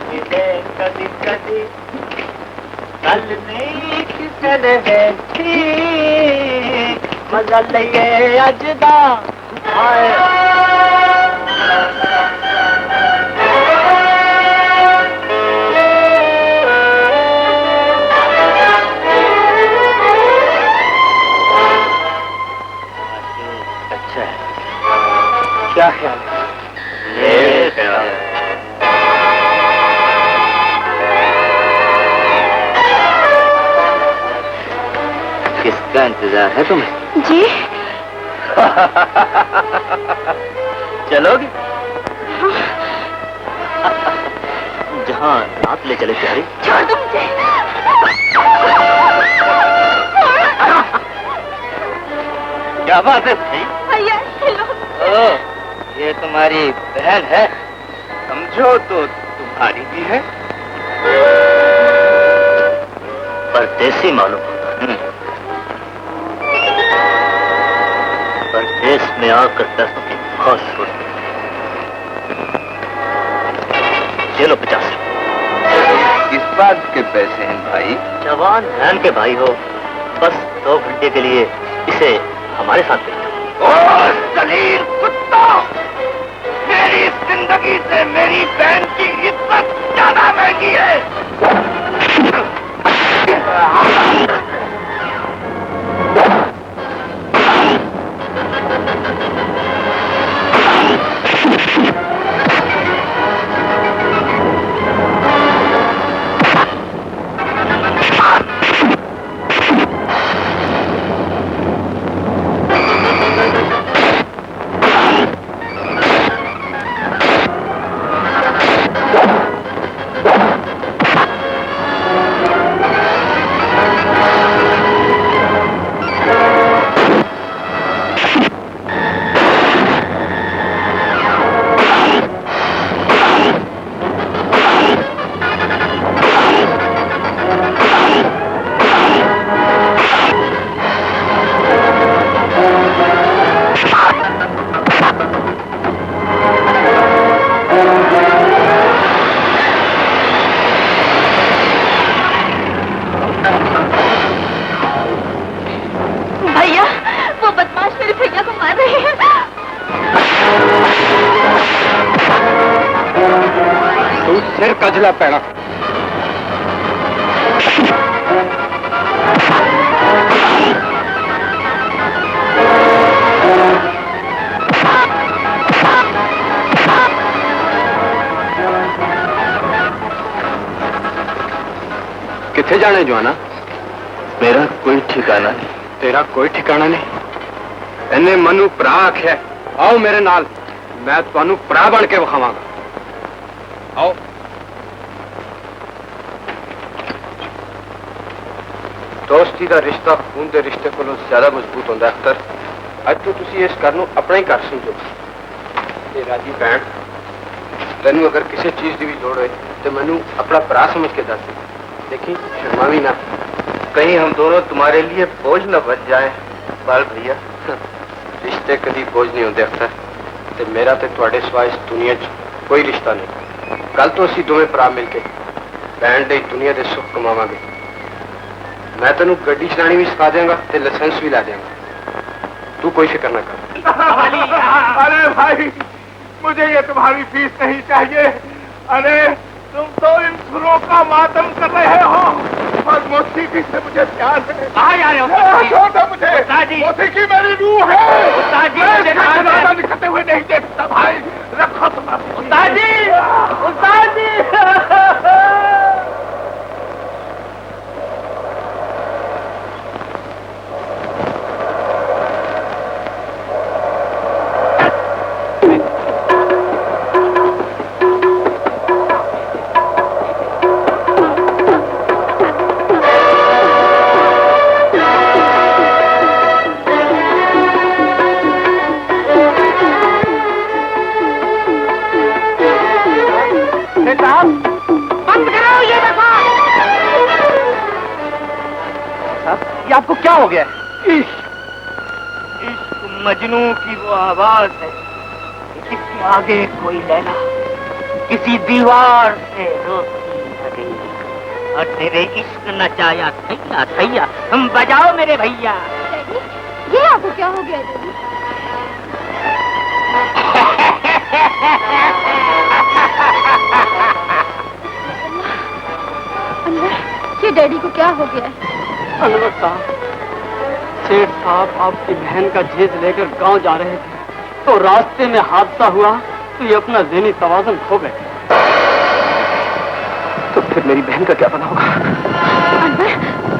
मिले कभी कभी, कल नहीं किसन है ठीक, मजा लिए अजदा आए। का इंतजार है तुम्हें? जी। चलोगी? जहाँ रात ले चले प्यारी। छोड़ दो मुझे। क्या बात है भाई? भैया ओह, ये तुम्हारी बहन है? समझो तो तुम्हारी भी है, परदेसी मालूम होता है। परदेश में आकर दस्तों की बहुत सुन। ये लो 50। किस बात के पैसे हैं भाई? जवान बहन के भाई हो, बस 2 घंटे के लिए इसे हमारे साथ ले जाओ। ओ जलील कुत्ता! मेरी जिंदगी से मेरी बहन की इज्जत ज्यादा महंगी है। कजला पैना। किथे जाने जोआना? मेरा कोई ठिकाना नहीं। तेरा कोई ठिकाना नहीं? इन्हें मनु भरा आख्या, आओ मेरे नाल, मैं तुहानू भरा बन के विखावांगा। आओ। दोस्ती का रिश्ता खून के रिश्ते को ज्यादा मजबूत होता है अख्तर। अज तो तुसी इस घर नू अपना ही घर समझो। ते राजी भैन, तेनू अगर किसी चीज की भी लोड़ हो तो मैनू अपना भरा समझ के दस। देखी शर्मावी ना, कहीं हम दोनों तुम्हारे लिए बोझ न बन जाए। बाल भैया, रिश्ते कभी बोझ नहीं होते अख्तर, ते मेरा ते तुहाडे सिवा इस दुनिया च कोई रिश्ता नहीं। कल तो असीं दोवें भरा मिलके भैन दे दुनिया दे सुख कमावांगे। मैं तेनू गड्डी चलानी भी सिखा देंगा ते लाइसेंस भी ला देंगा। तू कोई फिक्र न कर। अरे भाई, मुझे ये तुम्हारी फीस नहीं चाहिए। अरे तुम तो इन सुरों का मातम कर रहे हो। बस मौसीकी से मुझे प्यार है। कहाँ जा रहे हो? छोड़ दो मुझे। मौसीकी मेरी रूह है। मैं निकलते हुए नहीं देखता भाई। रखो तुम। उस्ताद जी, उस्ताद जी। आपको क्या हो गया? इश्क मजनू की वो आवाज है, इसके आगे कोई लैला किसी दीवार से रोकती लगेगी। और तेरे इश्क नचाया थैया थैया, हम बजाओ मेरे भैया। ये आपको क्या हो गया डैडी? अंदर ये डैडी को क्या हो गया है? अनवर साहब, सेठ साहब आपकी बहन का जेज लेकर गांव जा रहे थे तो रास्ते में हादसा हुआ तो ये अपना ज़हनी तवाज़ुन खो गए। तो तब फिर मेरी बहन का क्या बना होगा? अनवर,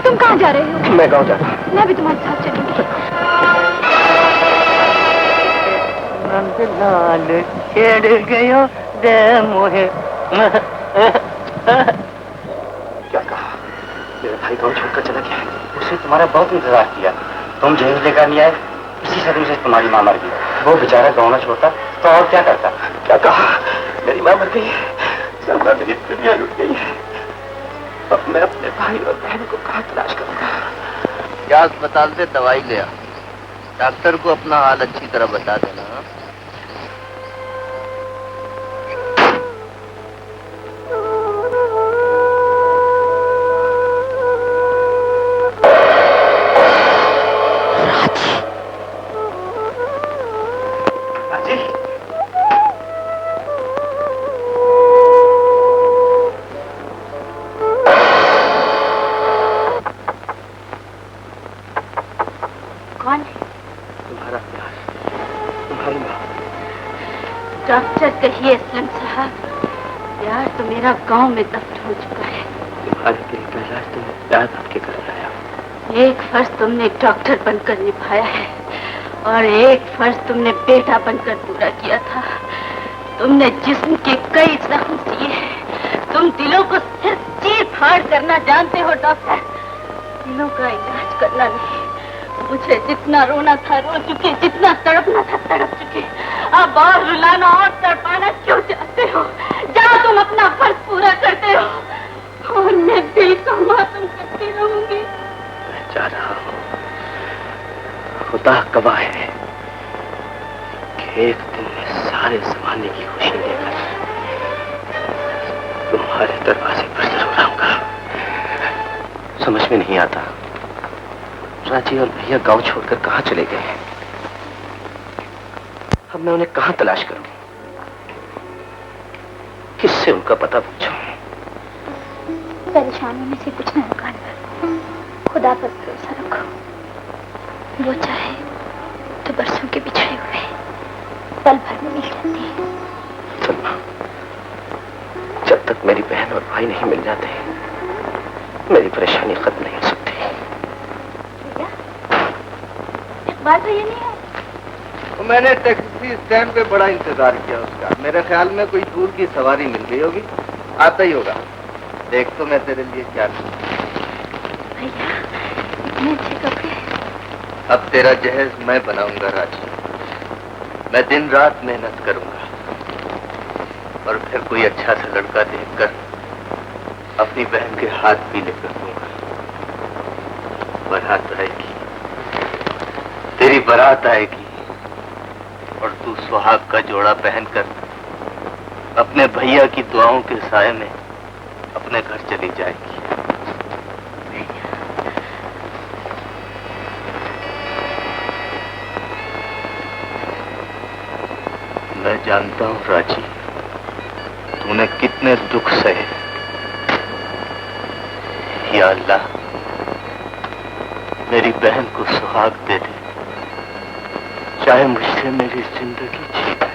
तुम कहाँ जा रहे हो? मैं गाँव जा रहा हूँ। मैं भी तुम्हारे साथ चलूंगी। नंदलाल छेड़ गयो दे मोहे। क्या कहा? मेरा भाई गाँव छोड़कर चला गया। उसने तुम्हारा बहुत इंतजार किया, तुम जेल लेकर नहीं आए, इसी सदमे से तुम्हारी माँ मर गई। वो बेचारा गाँव न छोड़ता तो और क्या करता? क्या कहा? मेरी माँ मर गई, सरला मेरी दुनिया लुट गई है। अब मैं अपने भाई और बहन को कहाँ तलाश करूंगा? क्या अस्पताल से दवाई ले आ, डॉक्टर को अपना हाल अच्छी तरह बता देना। डॉक्टर कहिए असलम साहब, प्यार तो मेरा गांव में दफ्न हो चुका है। तुम्हारे दिल का इलाज तो मैं प्यार आपके कर लाया। एक फर्ज तुमने डॉक्टर बनकर निभाया है और एक फर्ज तुमने बेटा बनकर पूरा किया था। तुमने जिस्म के कई जख्म सिए हैं, तुम दिलों को सिर्फ चीर फाड़ करना जानते हो डॉक्टर, दिलों का इलाज करना नहीं। मुझे जितना रोना था रो चुके, जितना तड़पना था तड़प चुके। अब और रुलाना और तड़पाना क्यों चाहते हो? जाओ, तुम अपना फर्ज पूरा करते हो और मैं दिल का मातम करती रहूंगी। मैं जा रहा हूँ, खुदा गवाह है कि एक दिन मैं सारे जमाने की खुशी लेकर तुम्हारे दरवाजे पर जरूर आऊंगा। समझ में नहीं आता, राजी और भैया गांव छोड़कर कहाँ चले गए हैं? अब मैं उन्हें कहाँ तलाश करूं? किससे उनका पता पूछूं? परेशान होने से कुछ न होगा, खुदा पर भरोसा रखो। वो चाहे तो बरसों के बिछड़े हुए पल भर में मिल जाते हैं। सलमा, जब तक मेरी बहन और भाई नहीं मिल जाते मेरी परेशानी खत्म नहीं हो सकती। बात तो ये नहीं है। तो मैंने टैक्सी स्टैंड पे बड़ा इंतजार किया उसका। मेरे ख्याल में कोई दूर की सवारी मिल गई होगी, आता ही होगा। देख तो मैं तेरे लिए क्या करूं। भैया, इतने अच्छे कपड़े। अब तेरा जहेज मैं बनाऊंगा राजी। मैं दिन रात मेहनत करूंगा और फिर कोई अच्छा सा लड़का देखकर अपनी बहन के हाथ भी लेकर दूंगा। बारात आएगी, तेरी बारात आएगी और तू सुहाग का जोड़ा पहनकर अपने भैया की दुआओं के साए में अपने घर चली जाएगी। मैं जानता हूं राजी, तूने कितने दुख सहे। या अल्लाह, मेरी बहन को सुहाग दे दे, चाहे मुझसे मेरी जिंदगी छीन ले।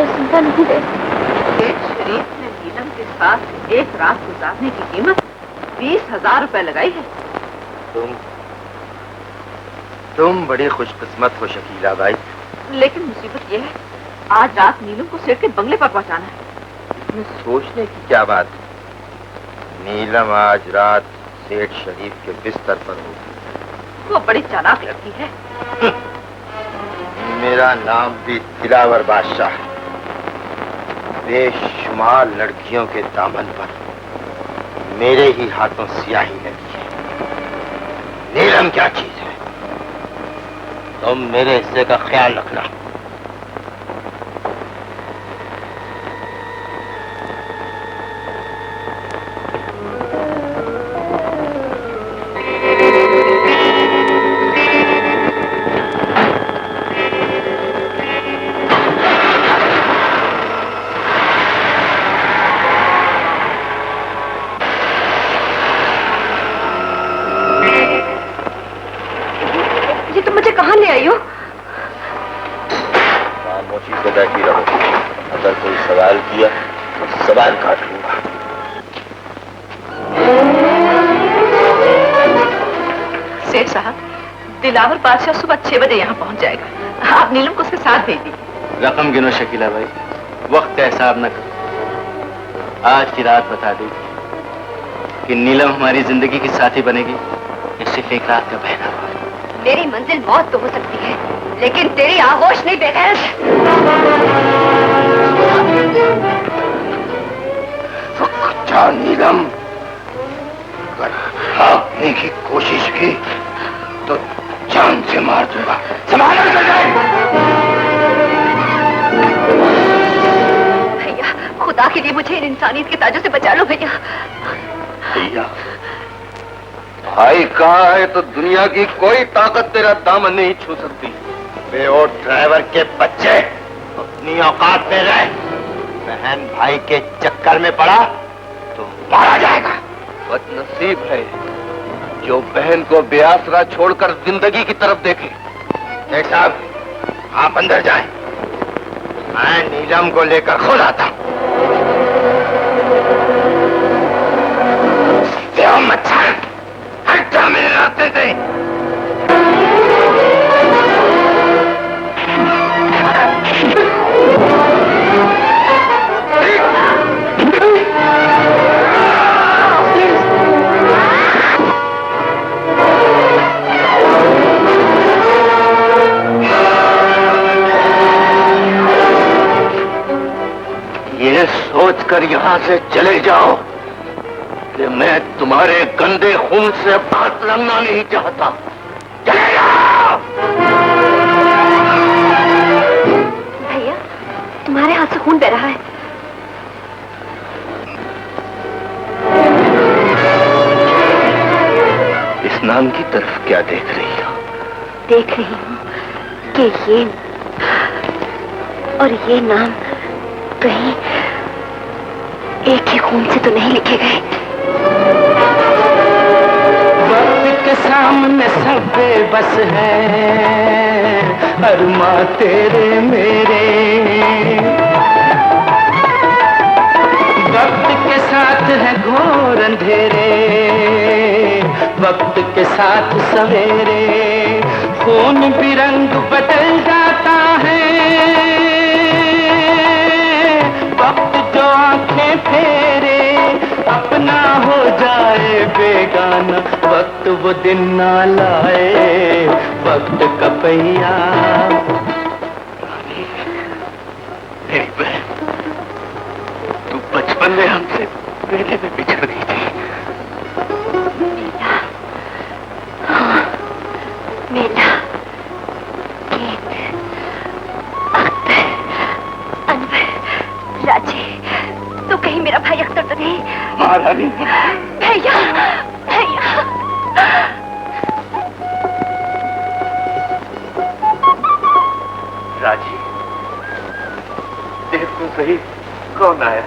और जिंदा नहीं रहे। शेख शरीफ ने नीलम के साथ एक रात गुजारने की कीमत 20,000 रुपए लगाई है। तुम बड़ी खुशकिस्मत हो शकीला बाई। लेकिन मुसीबत यह है, आज रात नीलम को सेठ के बंगले पर पहुंचाना है। इसमें सोचने की क्या बात है? नीलम आज रात सेठ शरीफ के बिस्तर पर होगी। वो बड़ी चालाक लड़की है। मेरा नाम भी दिलावर बादशाह है। बेशुमार लड़कियों के दामन पर मेरे ही हाथों स्याही लगी है। नीलम क्या चीज है? तुम मेरे हिस्से का ख्याल रखना। बैठी रहो। अगर कोई सवाल किया तो सवाल काट लूंगा। सेठ साहब, दिलावर बादशाह सुबह 6 बजे यहाँ पहुँच जाएगा। आप नीलम को उसके साथ भेज दीजिए। रकम गिनो शकीला भाई, वक्त का हिसाब न करो। आज की रात बता देगी कि नीलम हमारी जिंदगी की साथी बनेगी या सिर्फ एक रात का पहनावा। मेरी मंजिल मौत तो हो सकती है, लेकिन तेरी आगोश नहीं बेगैरत है। अच्छा नीलम, अगर भागने की कोशिश की तो जान से मार दूंगा। संभाल कर जाए। भैया, खुदा के लिए मुझे इन इंसानियत के ताजों से बचा लो भैया। भैया, भाई कहा है तो दुनिया की कोई ताकत तेरा दामन नहीं छू सकती। बेओ ड्राइवर के बच्चे, अपनी औकात में रहे। बहन भाई के चक्कर में पड़ा तो मारा जाएगा। बदनसीब है जो बहन को बेआसरा छोड़कर जिंदगी की तरफ देखे। शेख साहब, आप अंदर जाएं। मैं नीलम को लेकर खुद आता हूं। मच्छर हटा मेरे रास्ते से। ये सोचकर यहां से चले जाओ कि मैं तुम्हारे गंदे खून से हाथ लगना नहीं चाहता। चले जाओ। भैया, तुम्हारे हाथ से खून बह रहा है। इस नाम की तरफ क्या देख रही हो? देख रही हूँ कि ये और ये नाम कहीं एक ही खून से तो नहीं लिखे गए। वक्त के सामने सब बेबस है, अरमा तेरे मेरे। वक्त के साथ है घोर अंधेरे, वक्त के साथ सवेरे। खून भी रंग बदल जाता है, वक्त जो आंखें फेरे अपना हो जाए बेगाना। वक्त वो दिन ना लाए, वक्त का पहिया। मेरी बहन, तू बचपन में हमसे मेले में बिछड़ गई थी। मेला, गीत, अख्तर, अनवर, राजे, तो कहीं मेरा भाई अख्तर तो नहीं? महारानी, भैया, भैया। राजी, देख तो सही कौन आया।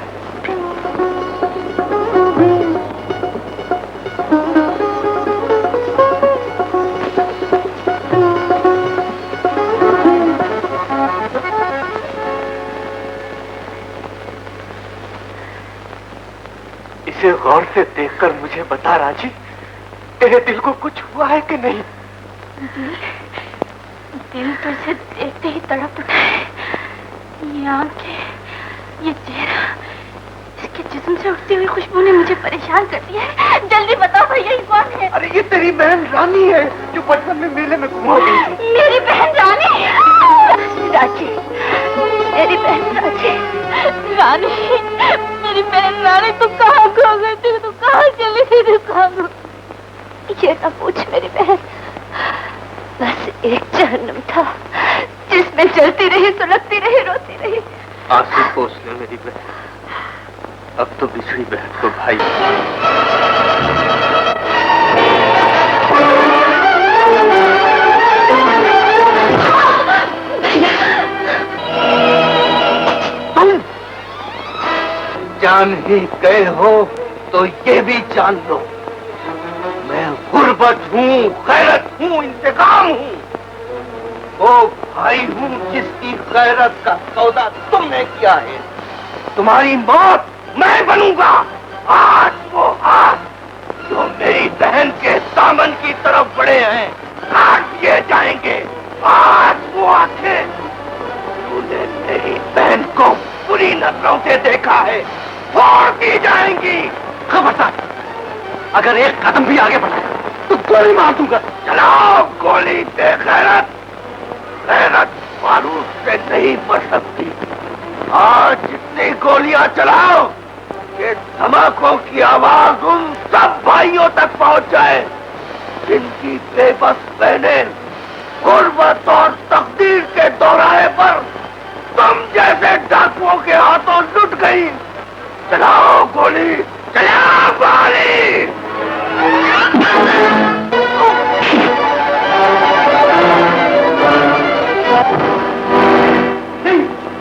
इसे गौर से देखकर मुझे बता राजी, तेरे दिल को कुछ हुआ है कि नहीं? दिल तो इसे देखते ही तड़प उठा है। ये आंखें, ये चेहरा, इसके जिस्म से उठती हुई खुशबू ने मुझे परेशान कर दिया है। जल्दी बताओ भैया ये कौन है? अरे ये तेरी बहन रानी है जो बचपन में मेले में घुमा गई थी। मेरी बहन रानी? राजी, मेरी बहन राजी, रानी, मेरी बहन रानी, तू कहाँ खो गई थी? तू कहाँ चली थी? तू कहाँ? ये ना पूछ मेरी बहन, बस एक जहन्नम था जिसमें जलती रही, सुलगती रही, रोती रही। आंसू पोंछ ले मेरी बहन, अब तो बिछड़ी बहन को भाई। तुम जान ही गए हो तो ये भी जान लो, मैं गुर्बत हूँ, गैरत हूँ, इंतकाम हूँ। वो भाई हूँ जिसकी गैरत का सौदा तुमने किया है। तुम्हारी मौत मैं बनूंगा। आज वो हाथ जो मेरी बहन के दामन की तरफ बढ़े हैं काट दिए जाएंगे। आज वो आंखें तूने मेरी बहन को बुरी नजरों से देखा है, फोड़ दी जाएंगी। खबरदार, अगर एक कदम भी आगे बढ़ाया तो गोली मार दूंगा। चलाओ गोली बेगैरत, गैरत बारूद से नहीं मर सकती। आज जितनी गोलियां चलाओ ये धमाकों की आवाज उन सब भाइयों तक पहुंच जाए जिनकी बेबस बहनें गुर्बत और तकदीर के दौराहे पर तुम जैसे डाकुओं के हाथों लुट गई। चलाओ गोली, चलाओ गोली।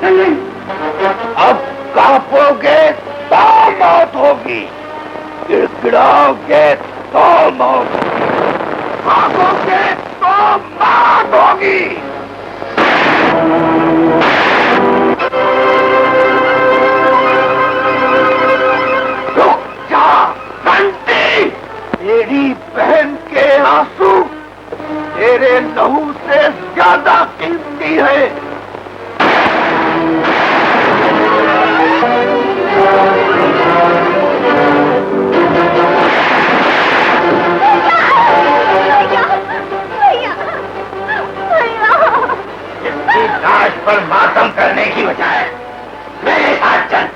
नहीं, अब कांपोगे तो मौत होगी, गिड़गिड़ाओगे तो मौत होगी, भागोगे तो मौत होगी। रुक जा बंटी, मेरी बहन के आंसू तेरे लहू से ज्यादा कीमती है। लाश पर मातम करने की बजाय मेरे साथ चल।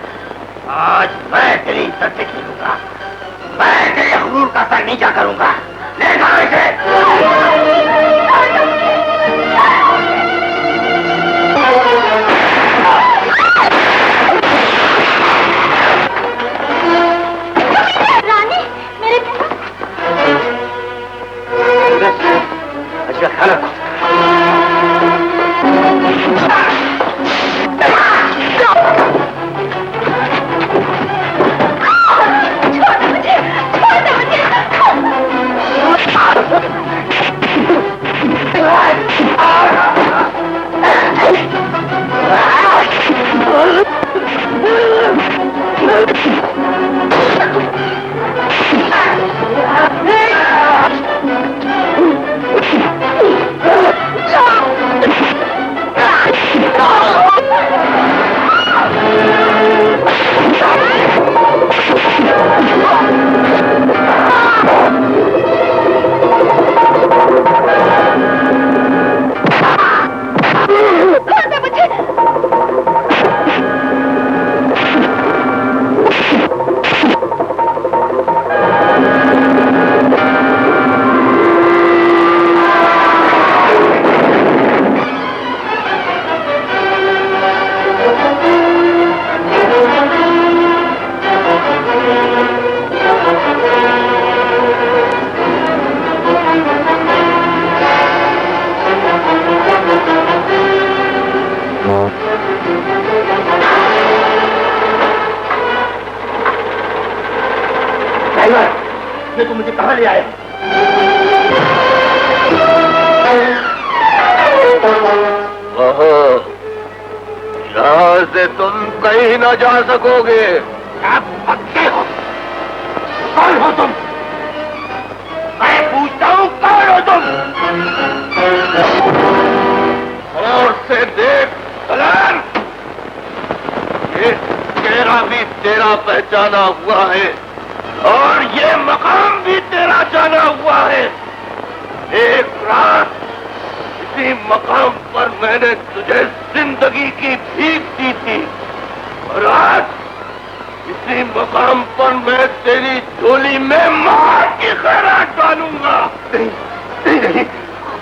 आज मैं तेरी इज्जत से खेलूंगा, मैं तेरे हुजूर का सर नीचा करूंगा। ले जाओ इसे। रानी, मेरे अच्छा खाना ये तुम मुझे कहाँ ले आए? यहाँ से तुम कहीं ना जा सकोगे। आप पक्के हो? कौन हो तुम? मैं पूछता हूँ कौन हो तुम? और से देख सलाम, ये चेहरा भी तेरा पहचाना हुआ है और ये मकाम भी तेरा जाना हुआ है। एक रात इसी मकाम पर मैंने तुझे जिंदगी की भीख दी थी और आज इसी मकाम पर मैं तेरी झोली में मार की खैरात डालूंगा। नहीं, नहीं, नहीं,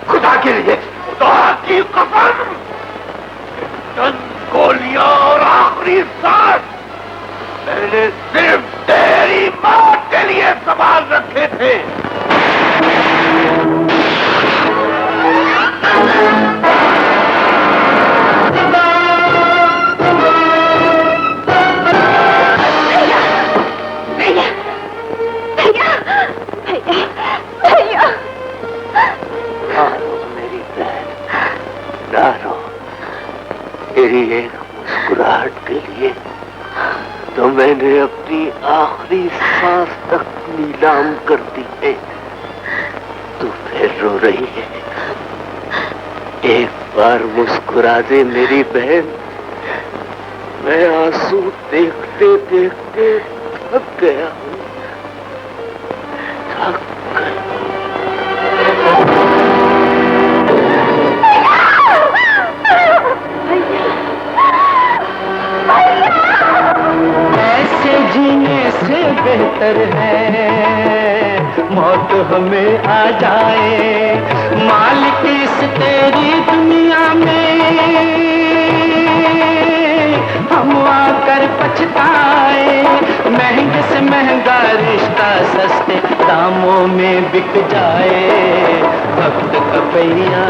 खुदा के लिए, खुदा की कसम, चंद गोलियां और आखिरी सांस मैंने सिर्फ तेरी मौत के लिए संभाल रखे थे। मेरी बहन, ना रो। तेरी एक मुस्कुराहट के लिए तो मैंने अपनी आखिरी सांस तक नीलाम कर दी है। तू फिर रो रही है। एक बार मुस्कुरा दे मेरी बहन। मैं आंसू देखते देखते थक गया हूँ, थक गया। ऐसे जीने से बेहतर है मौत हमें आ जाए। मालिक इस तेरी दुनिया में हम आकर पछताए। महंगे से महंगा रिश्ता सस्ते दामों में बिक जाए। वक्त का पहिया